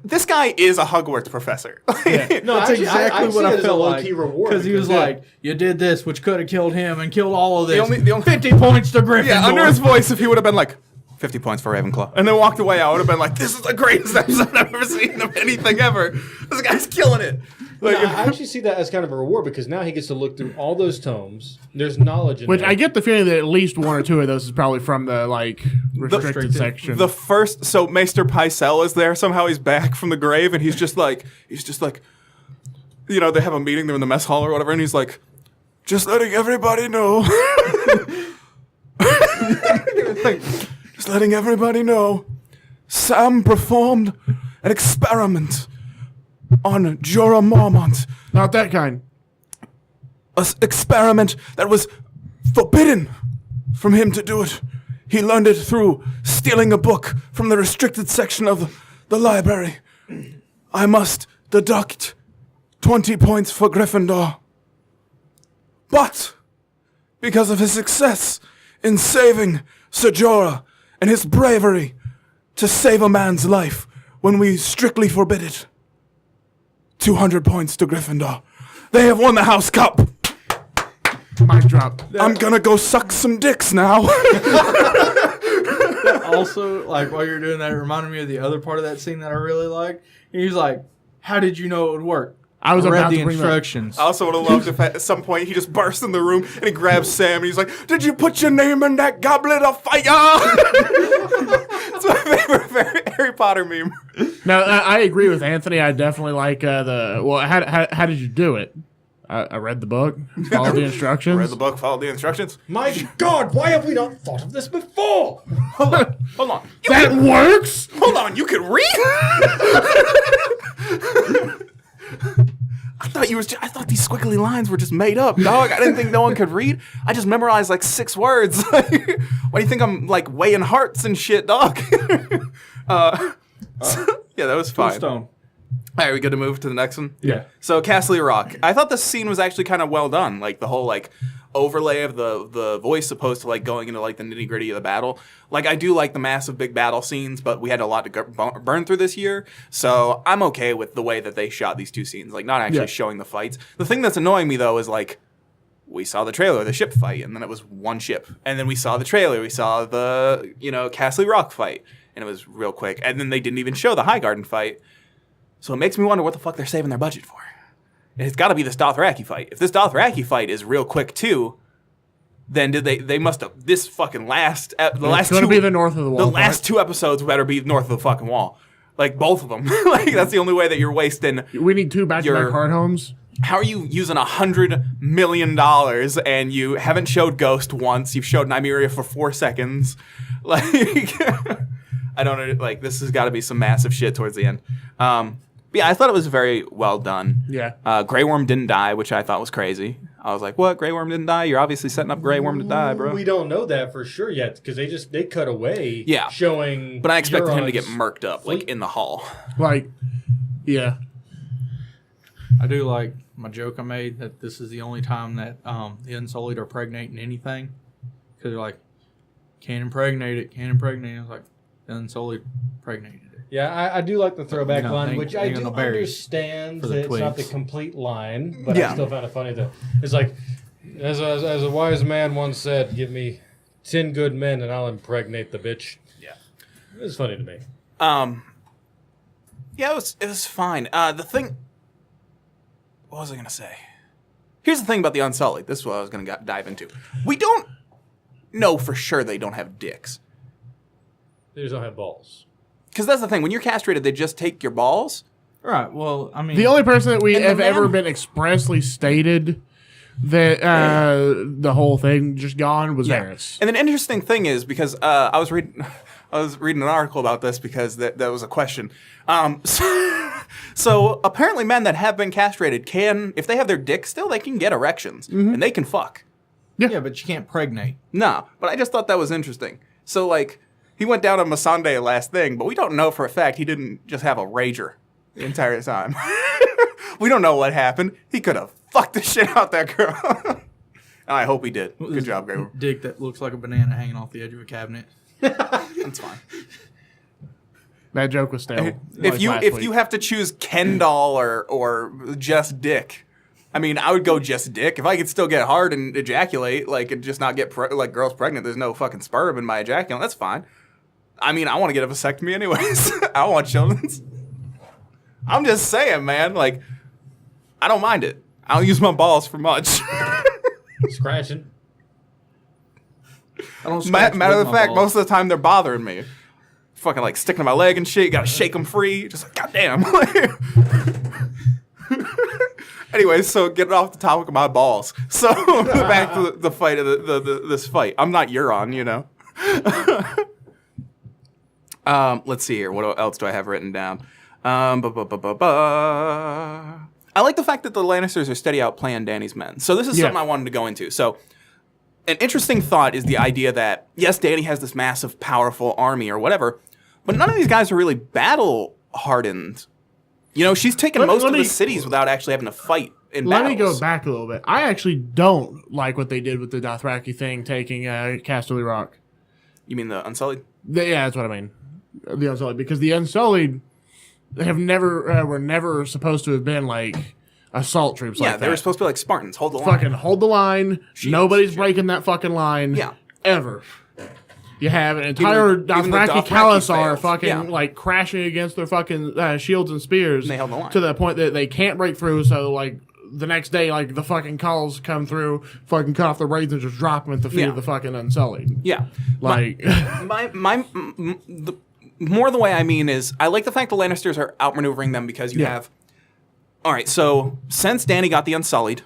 This guy is a Hogwarts professor. No, that's Actually, exactly I what see I it as a felt low-key like. reward Because he was because, like, you did this, which could have killed him and killed all of this. The only- 50 points to Gryffindor. Yeah, under his voice, if he would have been like, 50 points for Ravenclaw, and then walked away, I would have been like, this is the greatest episode I've ever seen of anything ever. This guy's killing it. Like, No, I actually see that as kind of a reward because now he gets to look through all those tomes. There's knowledge in which there. I get the feeling that at least one or two of those is probably from the like restricted restricted- section. the first, so Maester Pycelle is there. Somehow he's back from the grave, and he's just like, you know, they have a meeting, they're in the mess hall or whatever, and he's like, just letting everybody know. Just letting everybody know. Sam performed an experiment on Jorah Mormont. Not that kind. An experiment that was forbidden from him to do it. He learned it through stealing a book from the restricted section of the library. I must deduct 20 points for Gryffindor. But, because of his success in saving Ser Jorah and his bravery to save a man's life when we strictly forbid it, 200 points to Gryffindor. They have won the House Cup. Mic drop. I'm gonna go suck some dicks now. Also, like, while you're doing that, it reminded me of the other part of that scene that I really liked. And he was like, how did you know it would work? I was read about the to bring that. instructions. I also would have loved if at some point he just bursts in the room and he grabs Sam and he's like, "Did you put your name in that goblet of fire?" That's my favorite Harry Potter meme. No, I agree with Anthony. I definitely like the. Well, how did you do it? I read the book, followed the instructions. Read the book, followed the instructions. My God, why have we not thought of this before? Hold on. That works. Hold on, you can read? I thought these squiggly lines were just made up, dog. I didn't think no one could read. I just memorized like 6 words. Why do you think I'm like weighing hearts and shit, dog? Yeah, that was fine. Stone. All right, we good to move to the next one? Yeah. So Castle Rock. I thought the scene was actually kind of well done. Like the whole like overlay of the voice opposed to like going into like the nitty gritty of the battle. Like I do like the massive big battle scenes, but we had a lot to burn through this year. So I'm okay with the way that they shot these two scenes. Like not actually showing the fights. The thing that's annoying me though is like we saw the trailer, the ship fight, and then it was one ship. And then we saw the trailer, we saw the, Castle Rock fight, and it was real quick. And then they didn't even show the Highgarden fight. So it makes me wonder what the fuck they're saving their budget for. It's got to be this Dothraki fight. If this Dothraki fight is real quick too, then they must have this fucking last It's going to be the north of the wall. the last 2 episodes better be north of the fucking wall, like both of them. Like that's the only way that you're wasting. We need 2 back-to-back hard homes. How are you using $100 million and you haven't showed Ghost once? You've showed Nymeria for 4 seconds. Like I don't know. Like this has got to be some massive shit towards the end. But yeah, I thought it was very well done. Yeah. Grey Worm didn't die, which I thought was crazy. I was like, what? Grey Worm didn't die? You're obviously setting up Grey Worm to die, bro. We don't know that for sure yet because they cut away. Yeah. Showing. But I expected him to get Euron's murked up, like fleet. in the hall. Like, yeah. I do like my joke I made that this is the only time that the Unsullied are pregnating anything. Because they're like, can't impregnate it, can't impregnate it. I was like, the Unsullied pregnated it. Yeah, I do like the throwback You know, line, ain't- which I ain't got do no berries understand for that the it's not the twigs. complete line, but Yeah. I still found it funny that it's like, as a wise man once said, give me 10 good men and I'll impregnate the bitch. Yeah. It was funny to me. Yeah, it was fine. The thing. What was I gonna say? Here's the thing about the Unsullied. This is what I was gonna dive into. We don't know for sure they don't have dicks. They just don't have balls. Because that's the thing. When you're castrated, they just take your balls. Right. Well, I mean, The only person that we And the have ever man- been expressly stated that the whole thing just gone was Varys. And an interesting thing is because I was reading an article about this because that was a question. So apparently, men that have been castrated can, if they have their dick still, they can get erections and they can fuck. yeah, but you can't pregnate. No, but I just thought that was interesting. So like, He went down on Missandei last thing, but we don't know for a fact he didn't just have a rager the entire time. We don't know what happened. He could have fucked the shit out that girl. And I hope he did. Good job, Grey Worm. Dick that looks like a banana hanging off the edge of a cabinet. That's fine. That joke was stale. If you have to choose Ken doll or just dick, I mean, I would go just dick. If I could still get hard and ejaculate, like, and just not get girls pregnant, there's no fucking sperm in my ejaculant, that's fine. I mean, I want to get a vasectomy anyways. I don't want children's. I'm just saying, man, like, I don't mind it. I don't use my balls for much. Scratching. I don't scratch Matter with of my fact, balls. most of the time they're bothering me. Fucking like sticking to my leg and shit. You gotta shake them free. Just like, goddamn. Anyway, so getting off the topic of my balls. So back to the fight of this fight. I'm not Euron, you know. Let's see here. What else do I have written down? I like the fact that the Lannisters are steady out playing Dany's men. So this is something I wanted to go into. So an interesting thought is the idea that, yes, Dany has this massive, powerful army or whatever, but none of these guys are really battle-hardened. You know, she's taken most of the cities without actually having to fight in Let battles. me go back a little bit. I actually don't like what they did with the Dothraki thing, taking Casterly Rock. You mean the Unsullied? Yeah, that's what I mean. The Unsullied, because the Unsullied have never were never supposed to have been like assault troops. Yeah, like they were that. supposed to be like Spartans. Hold the line. Fucking hold the line. Nobody's breaking that fucking line. Yeah. Ever. You have an entire Even the Dothraki Dothraki Khalasar failed. fucking Yeah. like crashing against their fucking shields and spears. And they held the line. To the point that they can't break through. So like the next day, like the fucking Khals come through, fucking cut off the braids and just drop them at the feet Yeah. of the fucking Unsullied. Yeah. Like More the way I mean is, I like the fact the Lannisters are outmaneuvering them because you have... All right, so since Dany got the Unsullied,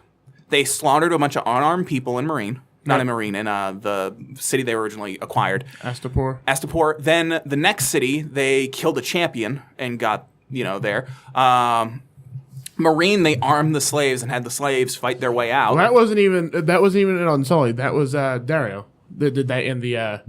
they slaughtered a bunch of unarmed people in Meereen. Not in Meereen, in the city they originally acquired. Astapor. Then the next city, they killed a champion and got, there. Meereen, they armed the slaves and had the slaves fight their way out. Well, that wasn't even an Unsullied. That was Dario that did that in the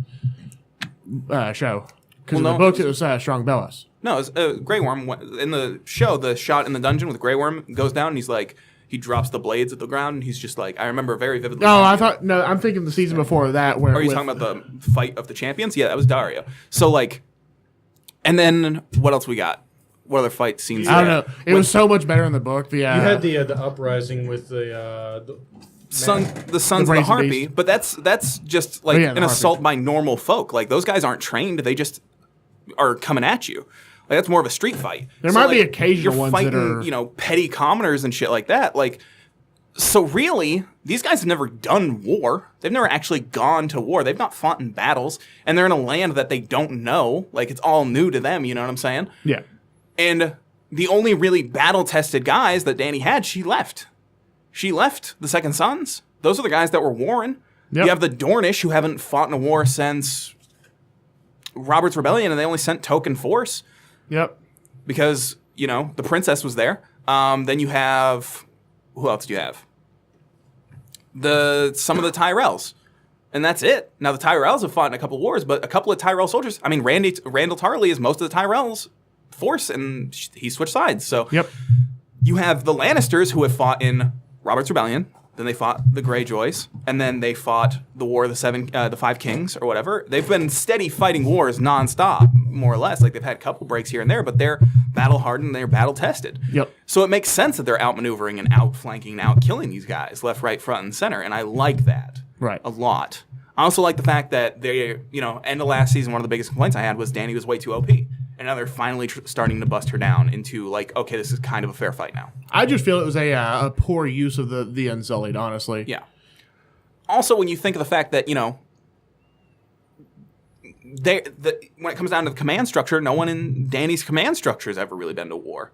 show. Because in the books, it was Strong Bellas. No, it was Grey Worm. In the show, the shot in the dungeon with Grey Worm goes down, and he's like, he drops the blades at the ground, and he's just like, I remember very vividly. I'm thinking the season before that. Where are you talking about the fight of the champions? Yeah, that was Dario. So, like, and then what else we got? What other fight scenes? I don't know. It was so much better in the book. You had the uprising with the Sons of the Brazen Harpy, Beast. but that's just like an Harpy. assault by normal folk. Like, those guys aren't trained; they just are coming at you. Like, that's more of a street fight. There might be occasional you're ones fighting, that are petty commoners and shit like that. Like, so really, these guys have never done war. They've never actually gone to war. They've not fought in battles, and they're in a land that they don't know. Like, it's all new to them. You know what I'm saying? Yeah. And the only really battle-tested guys that Dany had, she left. She left the Second Sons. Those are the guys that were warring. Yep. You have the Dornish, who haven't fought in a war since Robert's Rebellion, and they only sent token force. Yep. Because, the princess was there. Then you have... Who else do you have? Some of the Tyrells. And that's it. Now, the Tyrells have fought in a couple of wars, but a couple of Tyrell soldiers... I mean, Randall Tarley is most of the Tyrells' force, and he switched sides. So Yep. you have the Lannisters, who have fought in Robert's Rebellion. Then they fought the Greyjoys, and then they fought the War of the Five Kings, or whatever. They've been steady fighting wars nonstop, more or less. Like, they've had a couple breaks here and there, but they're battle-hardened, they're battle-tested. Yep. So it makes sense that they're outmaneuvering and outflanking and out-killing these guys, left, right, front, and center, and I like that Right. a lot. I also like the fact that they, end of last season, one of the biggest complaints I had was Dany was way too OP. And now they're finally starting to bust her down into, like, okay, this is kind of a fair fight now. I just feel it was a poor use of the Unsullied, honestly. Yeah. Also, when you think of the fact that, when it comes down to the command structure, no one in Dany's command structure has ever really been to war.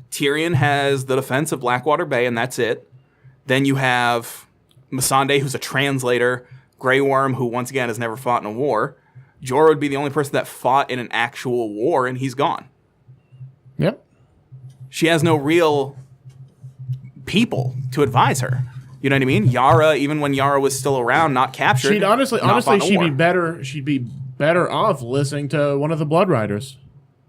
Tyrion has the defense of Blackwater Bay, and that's it. Then you have Missandei, who's a translator, Grey Worm, who, once again, has never fought in a war. Jorah would be the only person that fought in an actual war, and he's gone. Yep. She has no real people to advise her. You know what I mean? Yara, even when Yara was still around, not captured. She'd honestly, not fought in a she'd war. be better. She'd be better off listening to one of the Blood Riders.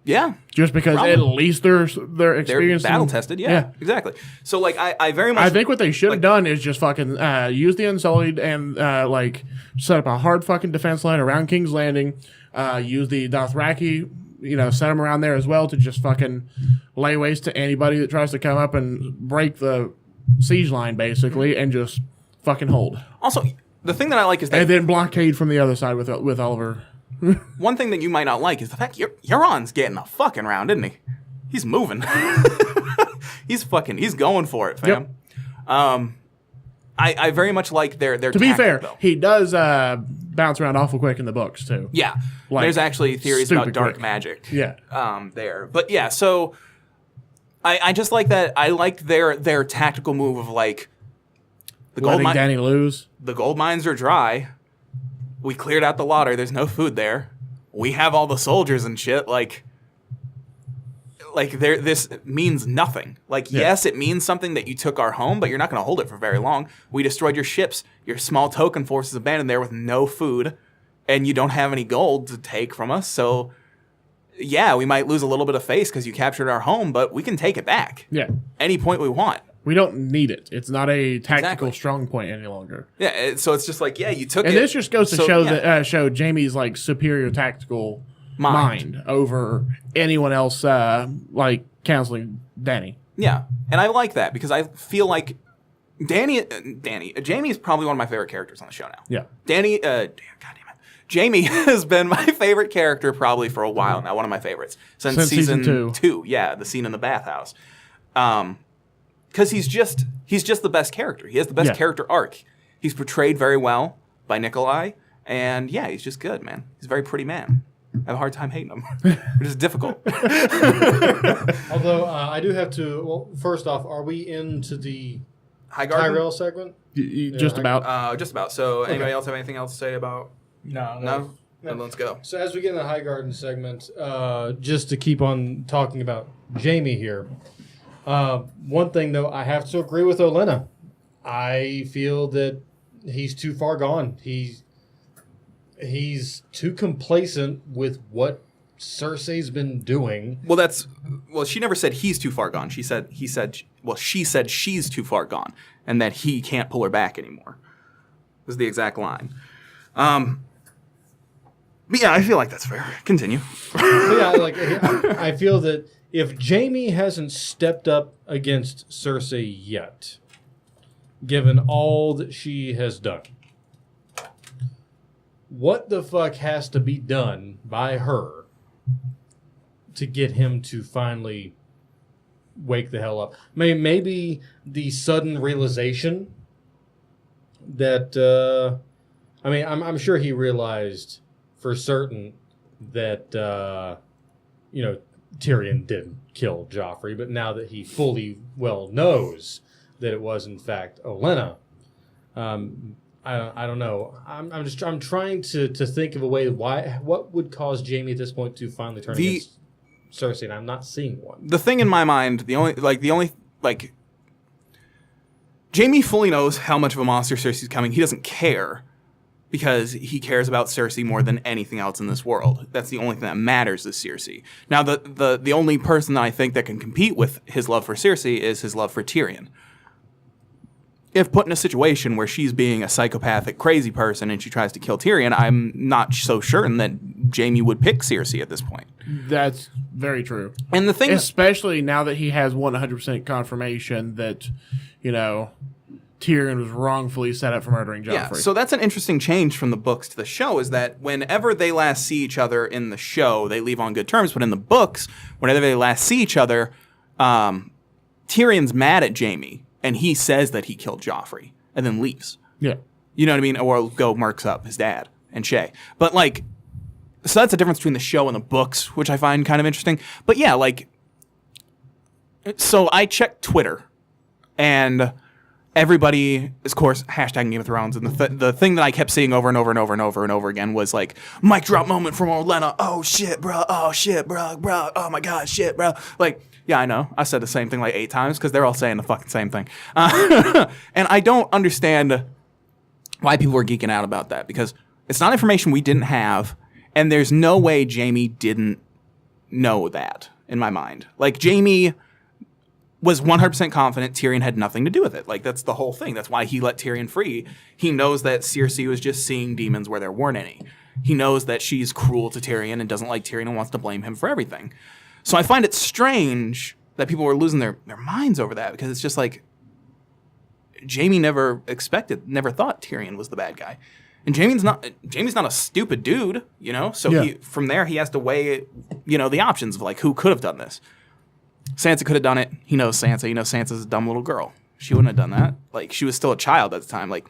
Yeah. Just because Probably. at least they're They're experienced. battle tested. Yeah, exactly. So like I very much I think what they should have like- done is just fucking use the Unsullied and like set up a hard fucking defense line around King's Landing. Use the Dothraki, set them around there as well to just fucking lay waste to anybody that tries to come up and break the siege line basically, and just fucking hold. Also, the thing that I like is that And then blockade from the other side with Oliver. one thing that you might not like is the fact Euron's getting a fucking round, isn't he? He's moving. He's going for it, fam. Yep. I very much like their To be fair, though. he does bounce around awful quick in the books too. Yeah. Like, There's actually theories about stupid dark quick. magic. Yeah. There. But yeah, so I just like that. I liked their tactical move of like Letting Danny lose. the gold mines are dry. We cleared out the water. There's no food there. We have all the soldiers and shit. Like this means nothing. Like, Yeah. yes, it means something that you took our home, but you're not going to hold it for very long. We destroyed your ships. Your small token force is abandoned there with no food, and you don't have any gold to take from us. So, yeah, we might lose a little bit of face because you captured our home, but we can take it back Yeah. any point we want. We don't need it. It's not a tactical Exactly. strong point any longer. Yeah, so it's just like, yeah, you took And it. this just goes to So, show yeah. that Jamie's like superior tactical Mind. mind over anyone else like counseling Danny. Yeah, and I like that because I feel like Jamie is probably one of my favorite characters on the show now. Yeah. God damn it. Jamie has been my favorite character probably for a while now, one of my favorites. Since season 2. Yeah, the scene in the bathhouse. Because he's just the best character. He has the best Yeah. character arc. He's portrayed very well by Nikolai, and yeah, he's just good, man. He's a very pretty man. I have a hard time hating him. It is difficult. Although I do have to. Well, first off, are we into the Highgarden? Tyrell segment? Just about. Just about. So, anybody else have anything else to say about? No. No? Then let's go. So as we get in the Highgarden segment, just to keep on talking about Jamie here, one thing though, I have to agree with Olenna. I feel that he's too far gone. He's too complacent with what Cersei's been doing. Well, she never said he's too far gone. She said she's too far gone and that he can't pull her back anymore. Was the exact line. But yeah, I feel like that's fair. Continue. But yeah, like I feel that if Jamie hasn't stepped up against Cersei yet, given all that she has done, what the fuck has to be done by her to get him to finally wake the hell up? Maybe the sudden realization that I'm sure he realized for certain that Tyrion didn't kill Joffrey, but now that he fully well knows that it was in fact Olenna, I don't know. I'm trying to think of a way what would cause Jamie at this point to finally turn against Cersei, and I'm not seeing one. The thing in my mind, the only Jamie fully knows how much of a monster Cersei's coming. He doesn't care because he cares about Cersei more than anything else in this world. That's the only thing that matters is Cersei. Now, the only person that I think that can compete with his love for Cersei is his love for Tyrion. If put in a situation where she's being a psychopathic, crazy person and she tries to kill Tyrion, I'm not so certain that Jamie would pick Cersei at this point. That's very true. And the thing, Especially now that he has 100% confirmation that, Tyrion was wrongfully set up for murdering Joffrey. yeah, so that's an interesting change from the books to the show is that whenever they last see each other in the show, they leave on good terms, but in the books, whenever they last see each other, Tyrion's mad at Jamie, and he says that he killed Joffrey, and then leaves. Yeah. You know what I mean? Or go murks up his dad and Shay. But so that's the difference between the show and the books, which I find kind of interesting. But yeah, so I checked Twitter, and everybody is, of course, hashtagging Game of Thrones, and the thing that I kept seeing over and over and over and over and over again was mic drop moment from Olenna. Oh shit, bro. Oh shit, bro. Oh my god, shit, bro. Yeah, I know. I said the same thing 8 times because they're all saying the fucking same thing. And I don't understand why people were geeking out about that because it's not information we didn't have. And there's no way Jaime didn't know that in my mind. Like, Jaime was 100% confident Tyrion had nothing to do with it. Like, that's the whole thing. That's why he let Tyrion free. He knows that Cersei was just seeing demons where there weren't any. He knows that she's cruel to Tyrion and doesn't like Tyrion and wants to blame him for everything. So I find it strange that people were losing their minds over that, because it's just like, Jaime never thought Tyrion was the bad guy. And Jaime's not a stupid dude, you know? So from there, he has to weigh, you know, the options of, like, who could have done this. Sansa could have done it. He knows Sansa. He knows Sansa's a dumb little girl. She wouldn't have done that. Like, she was still a child at the time. Like,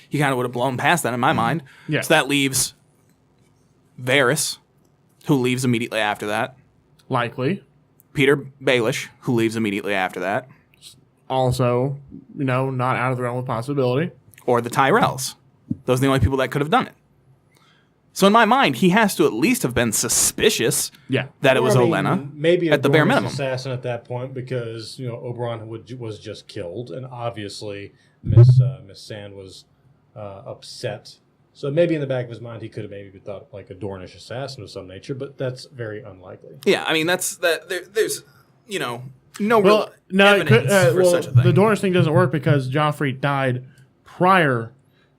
he kind of would have blown past that in my mind. Yeah. So that leaves Varys, who leaves immediately after that. Likely. Peter Baelish, who leaves immediately after that. Also, you know, not out of the realm of possibility. Or the Tyrells. Those are the only people that could have done it. So in my mind, he has to at least have been suspicious that it was Olenna. Maybe at the bare minimum. Assassin at that point, because, you know, Oberyn was just killed, and obviously Miss Sand was upset. So maybe in the back of his mind, he could have maybe thought like a Dornish assassin of some nature, but that's very unlikely. Yeah, I mean, there's, you know, no evidence for such a thing. The Dornish thing doesn't work because Joffrey died prior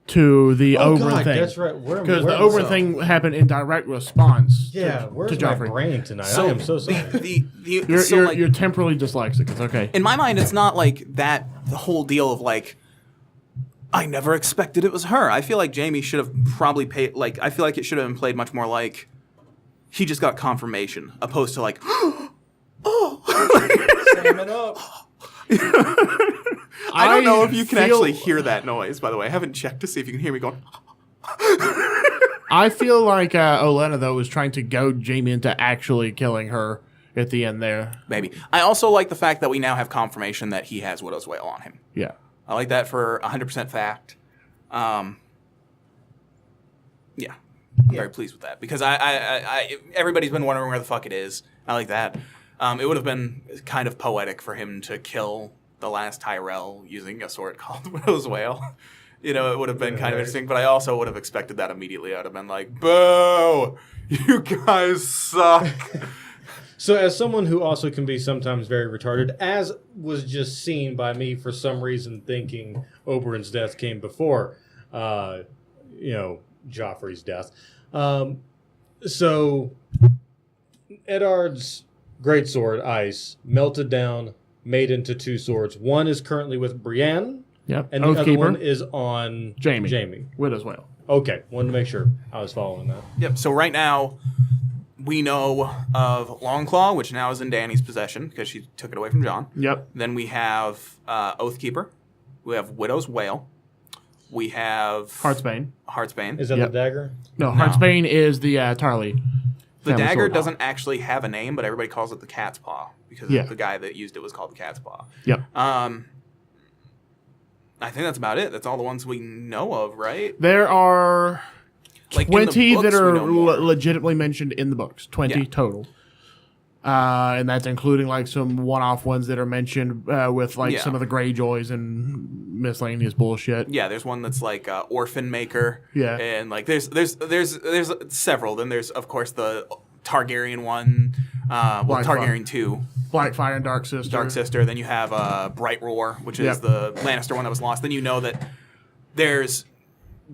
to the Oberyn thing. That's right. Because the Oberyn thing happened in direct response where's to my Joffrey. brain tonight? So I am so sorry. You're temporally dyslexic. It's okay. In my mind, it's not like that, the whole deal of like, I never expected it was her. I feel like Jaime should have probably paid, like, I feel like it should have been played much more like he just got confirmation, opposed to like, Salmon up. I don't know if you can actually hear that noise, by the way. I haven't checked to see if you can hear me going. I feel like Olenna, though, was trying to goad Jaime into actually killing her at the end there. Maybe. I also like the fact that we now have confirmation that he has Widow's Wail on him. Yeah. I like that for 100% fact. I'm very pleased with that, because I everybody's been wondering where the fuck it is. I like that. It would have been kind of poetic for him to kill the last Tyrell using a sword called Widow's Wail. You know, it would have been kind of interesting, but I also would have expected that immediately. I would have been like, boo! You guys suck! So as someone who also can be sometimes very retarded, as was just seen by me for some reason thinking Oberyn's death came before, Joffrey's death. So Eddard's greatsword, Ice, melted down, made into two swords. One is currently with Brienne, and the other one is on Jaime. Widow's Wail. Okay, wanted to make sure I was following that. Yep, so right now, we know of Longclaw, which now is in Dany's possession, because she took it away from Jon. Yep. Then we have Oathkeeper. We have Widow's Wail. We have... Heartsbane. Is that the dagger? No, Heartsbane is the Tarly. The dagger doesn't actually have a name, but everybody calls it the Cat's Paw, because the guy that used it was called the Cat's Paw. Yep. I think that's about it. That's all the ones we know of, right? There are... Like 20 books, that are we know more. legitimately mentioned in the books. 20 total. And that's including like some one-off ones that are mentioned with like some of the Greyjoys and miscellaneous bullshit. Yeah, there's one that's like Orphan Maker. Yeah. And like there's several. Then there's of course the Targaryen one, Targaryen 2. Blackfire and Dark Sister. Then you have Bright Roar, which is the Lannister one that was lost. Then you know that there's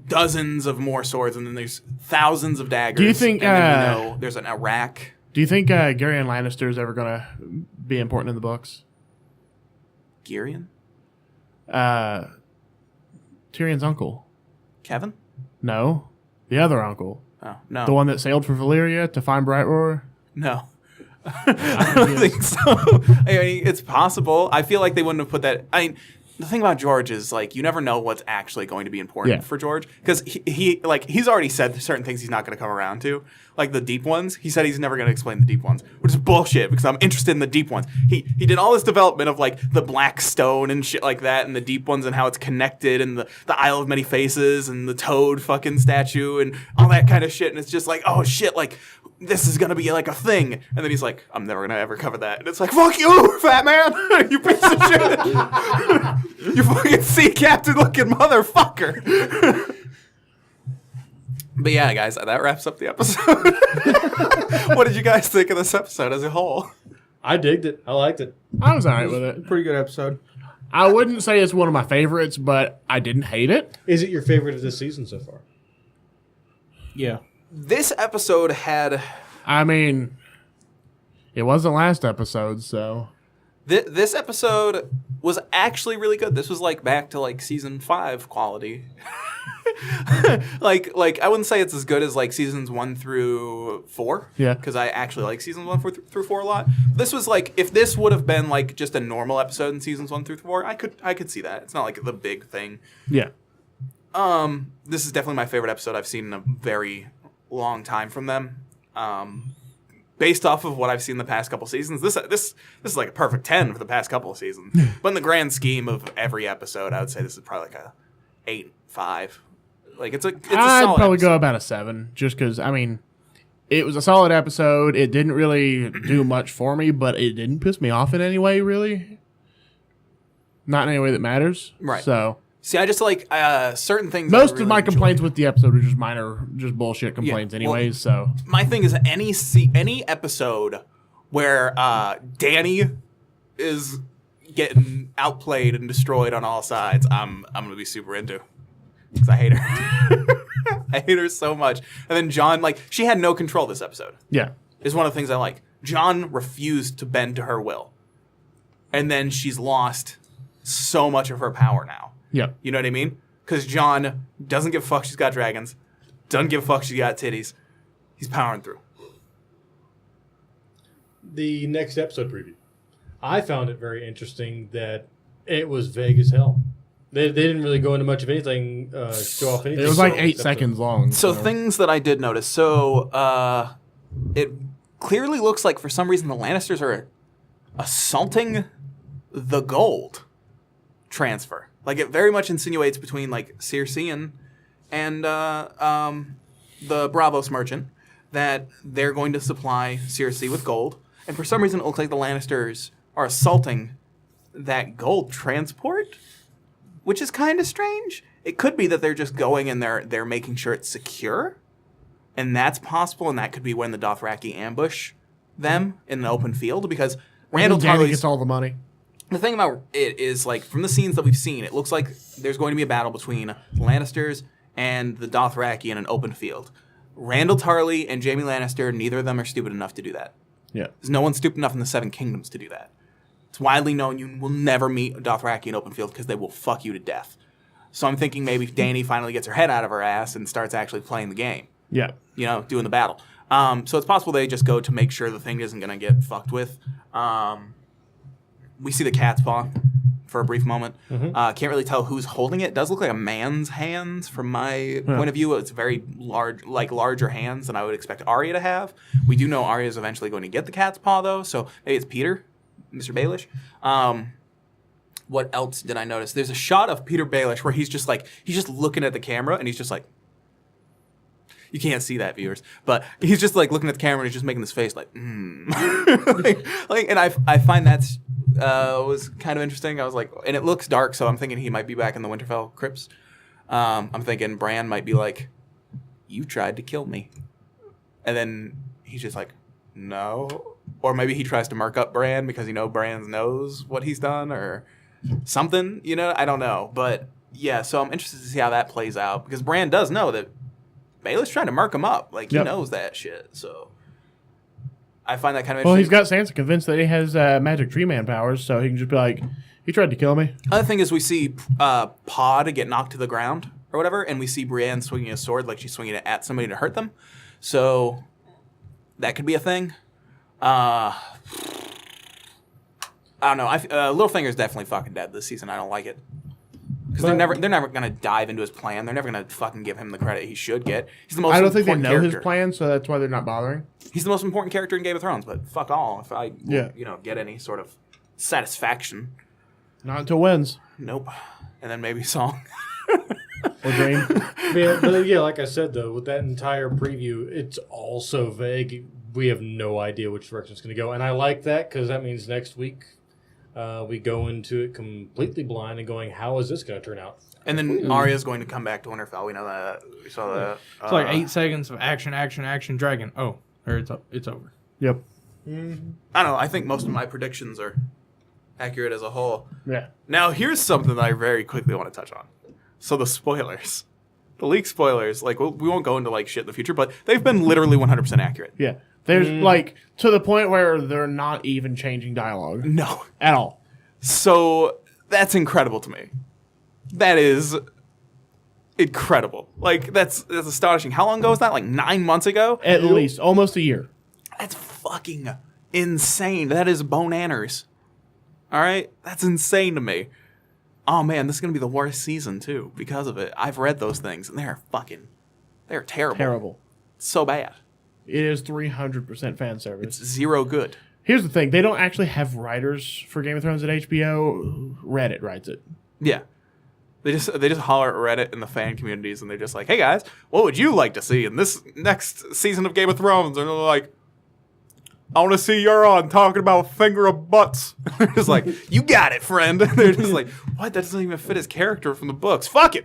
dozens of more swords, and then there's thousands of daggers. Do you think and then we know there's an Iraq? Do you think Gerion Lannister is ever going to be important in the books? Gerion? Tyrion's uncle. Kevin? No. The other uncle. Oh, no. The one that sailed for Valyria to find Bright Roar? No. I don't think so. I mean, it's possible. I feel like they wouldn't have put that. I mean, the thing about George is like you never know what's actually going to be important for George, because he's already said certain things he's not going to come around to, like the deep ones. He said he's never going to explain the deep ones, which is bullshit, because I'm interested in the deep ones. He did all this development of like the Black Stone and shit like that, and the deep ones and how it's connected, and the Isle of Many Faces and the Toad fucking statue and all that kind of shit. And it's just like, oh shit, like this is going to be like a thing. And then he's like, I'm never going to ever cover that. And it's like, fuck you, fat man. You piece of shit. You fucking sea captain looking motherfucker. But yeah, guys, that wraps up the episode. What did you guys think of this episode as a whole? I digged it. I liked it. I was all right with it. Pretty good episode. I wouldn't say it's one of my favorites, but I didn't hate it. Is it your favorite of this season so far? Yeah. This episode had... I mean, it was the last episode, so... This episode was actually really good. This was like back to like season 5 quality. like I wouldn't say it's as good as like seasons 1 through 4. Yeah. Because I actually like seasons 1 through 4 a lot. This was like, if this would have been like just a normal episode in seasons 1 through 4, I could see that. It's not like the big thing. Yeah. This is definitely my favorite episode I've seen in a very long time from them. Based off of what I've seen the past couple seasons, this is like a perfect 10 for the past couple of seasons. But in the grand scheme of every episode, I would say this is probably like a 8.5. Like it's a I'd solid probably episode. go about a 7, just because, I mean, it was a solid episode. It didn't really do much for me, but it didn't piss me off in any way, really. Not in any way that matters. Right. So... See, I just like certain things. Most I of really my enjoy. complaints with the episode are just minor, just bullshit complaints, well, anyways. So My thing is any episode where Danny is getting outplayed and destroyed on all sides, I'm gonna be super into because I hate her. I hate her so much. And then John, like, she had no control this episode. yeah, Is one of the things I like. John refused to bend to her will, and then she's lost so much of her power now. yeah, You know what I mean? Because John doesn't give a fuck she's got dragons. Doesn't give a fuck she's got titties. He's powering through. The next episode preview. I found it very interesting that it was vague as hell. They didn't really go into much of anything, show off anything. it was like So, 8 except seconds long. So things that I did notice. So it clearly looks like for some reason the Lannisters are assaulting the gold transfer. Like it very much insinuates between like Cersei and the Bravos merchant that they're going to supply Cersei with gold. And for some reason it looks like the Lannisters are assaulting that gold transport, which is kind of strange. It could be that they're just going and they're making sure it's secure. And that's possible, and that could be when the Dothraki ambush them in an open field, because Randall Danny Tarley's... gets all the money. The thing about it is, like, from the scenes that we've seen, it looks like there's going to be a battle between the Lannisters and the Dothraki in an open field. Randall Tarley and Jaime Lannister, neither of them are stupid enough to do that. Yeah, There's no one stupid enough in the Seven Kingdoms to do that. It's widely known you will never meet a Dothraki in open field because they will fuck you to death. So I'm thinking maybe Dany finally gets her head out of her ass and starts actually playing the game. yeah, You know, doing the battle. So it's possible they just go to make sure the thing isn't going to get fucked with. We see the cat's paw for a brief moment. Can't really tell who's holding it. It does look like a man's hands from my point of view. It's very large, like larger hands than I would expect Arya to have. We do know Arya is eventually going to get the cat's paw, though. So maybe it's Peter, Mr. Baelish. What else did I notice? There's a shot of Peter Baelish where he's just looking at the camera and he's just like, you can't see that, viewers, but he's just like looking at the camera and he's just making this face like, and I find that's was kind of interesting. I was like, and it looks dark, so I'm thinking he might be back in the Winterfell crypts. I'm thinking Bran might be like, you tried to kill me, and then he's just like, no, or maybe he tries to murk up Bran because Bran knows what he's done or something. I don't know, but yeah. So I'm interested to see how that plays out because Bran does know that Baelish trying to murk him up. Like, he knows that shit. So I find that kind of interesting. Well, he's got Sansa convinced that he has magic tree man powers, so he can just be like, he tried to kill me. Other thing is we see Pod get knocked to the ground or whatever, and we see Brienne swinging a sword like she's swinging it at somebody to hurt them. So that could be a thing. I don't know. Littlefinger's definitely fucking dead this season. I don't like it. Because they're never gonna dive into his plan. They're never gonna fucking give him the credit he should get. He's the most. I don't think they important know character. his plan, so that's why they're not bothering. He's the most important character in Game of Thrones, but fuck all. If I, get any sort of satisfaction, Not until wins nope. And then maybe Song. or Dream. but yeah, like I said, though, with that entire preview, it's all so vague. We have no idea which direction it's going to go. And I like that because that means next week we go into it completely blind and going, how is this going to turn out? And then Arya's going to come back to Winterfell. We know that. We saw that. It's like 8 seconds of action, dragon. Oh, or it's over. Yep. I don't know. I think most of my predictions are accurate as a whole. Yeah. Now, here's something that I very quickly want to touch on. So the spoilers. The leak spoilers. Like, we won't go into, like, shit in the future, but they've been literally 100% accurate. Yeah. There's, like, to the point where they're not even changing dialogue No. at all. So that's incredible to me. That is incredible. Like, that's astonishing. How long ago was that? Like 9 months ago? At least. Almost a year. That's fucking insane. That is bonanners. All right? That's insane to me. Oh, man, this is going to be the worst season, too, because of it. I've read those things, and they're terrible. Terrible. So bad. It is 300% fan service. It's zero good. Here's the thing. They don't actually have writers for Game of Thrones at HBO. Reddit writes it. Yeah. They just holler at Reddit and the fan communities, and they're just like, hey, guys, what would you like to see in this next season of Game of Thrones? And they're like, I want to see Euron talking about finger of butts. They're just like, you got it, friend. They're just like, what? That doesn't even fit his character from the books. Fuck it.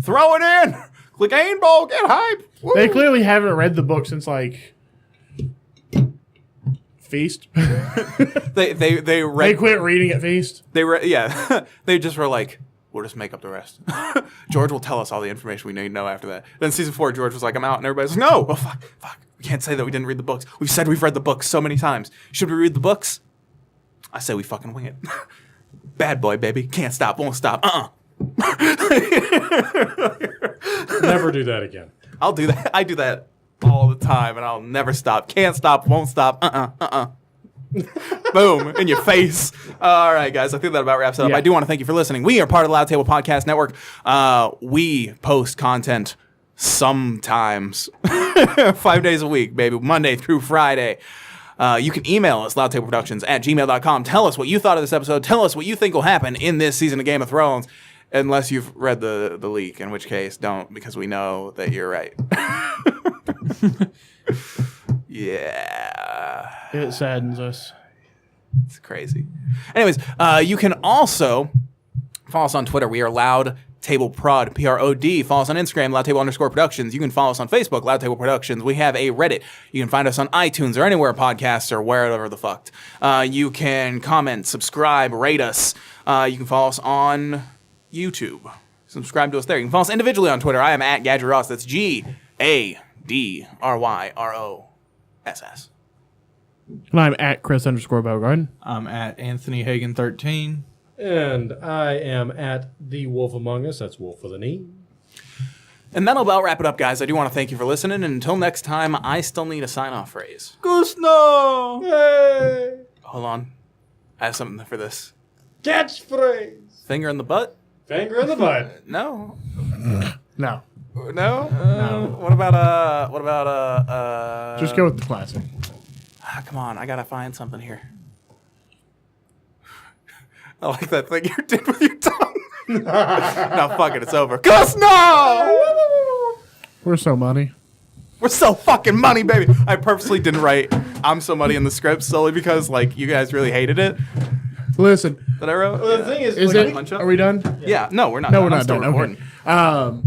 Throw it in. Click aim ball. Get hype. Woo. They clearly haven't read the book since, like, Feast. They read. They quit reading at Feast. Yeah. They just were like, we'll just make up the rest. George will tell us all the information we need to know after that. Then season 4, George was like, I'm out. And everybody's like, no. Oh, fuck. We can't say that we didn't read the books. We've said we've read the books so many times. Should we read the books? I say we fucking wing it. Bad boy, baby. Can't stop, won't stop. Never do that again. I'll do that. I do that all the time, and I'll never stop. Can't stop, won't stop. Boom, in your face. All right, guys, I think that about wraps it up. Yeah. I do want to thank you for listening. We are part of the Loud Table Podcast Network. We post content sometimes 5 days a week, baby, Monday through Friday. You can email us, loudtableproductions@gmail.com. Tell us what you thought of this episode. Tell us what you think will happen in this season of Game of Thrones, unless you've read the leak, in which case, don't, because we know that you're right. Yeah. It saddens us. It's crazy. Anyways, you can also follow us on Twitter. We are Loud Table Prod, Prod. Follow us on Instagram, loudtable_productions. You can follow us on Facebook, Loud Table Productions. We have a Reddit. You can find us on iTunes or anywhere podcasts or wherever the fuck. You can comment, subscribe, rate us. You can follow us on YouTube. Subscribe to us there. You can follow us individually on Twitter. I am at Gadget Ross. That's GADRYROSS. And I'm at Chris_Bogard. I'm at Anthony Hagen 13. And I am at the Wolf Among Us. That's Wolf with an E. And that'll about wrap it up, guys. I do want to thank you for listening. And until next time, I still need a sign-off phrase. Gusno! Hey! Hold on. I have something for this. Catchphrase! Finger in the butt? Finger in the butt. No. No. No? What about Just go with the classic. come on, I gotta find something here. I like that thing you did with your tongue. No, fuck it, it's over. Gus, no! We're so money. We're so fucking money, baby. I purposely didn't write I'm so money in the script solely because, like, you guys really hated it Listen, that I wrote. Well, the thing is, is like, it? punch up? Are we done? Yeah, no, we're not. No, done. we're I'm not still done. recording. Okay.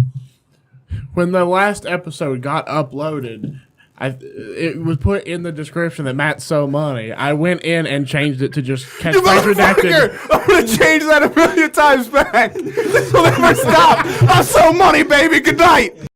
When the last episode got uploaded, it was put in the description that Matt's so money. I went in and changed it to just You catchphrase redacted. motherfucker! I'm gonna change that a million times back. This will never stop. I'm so money, baby. Good night.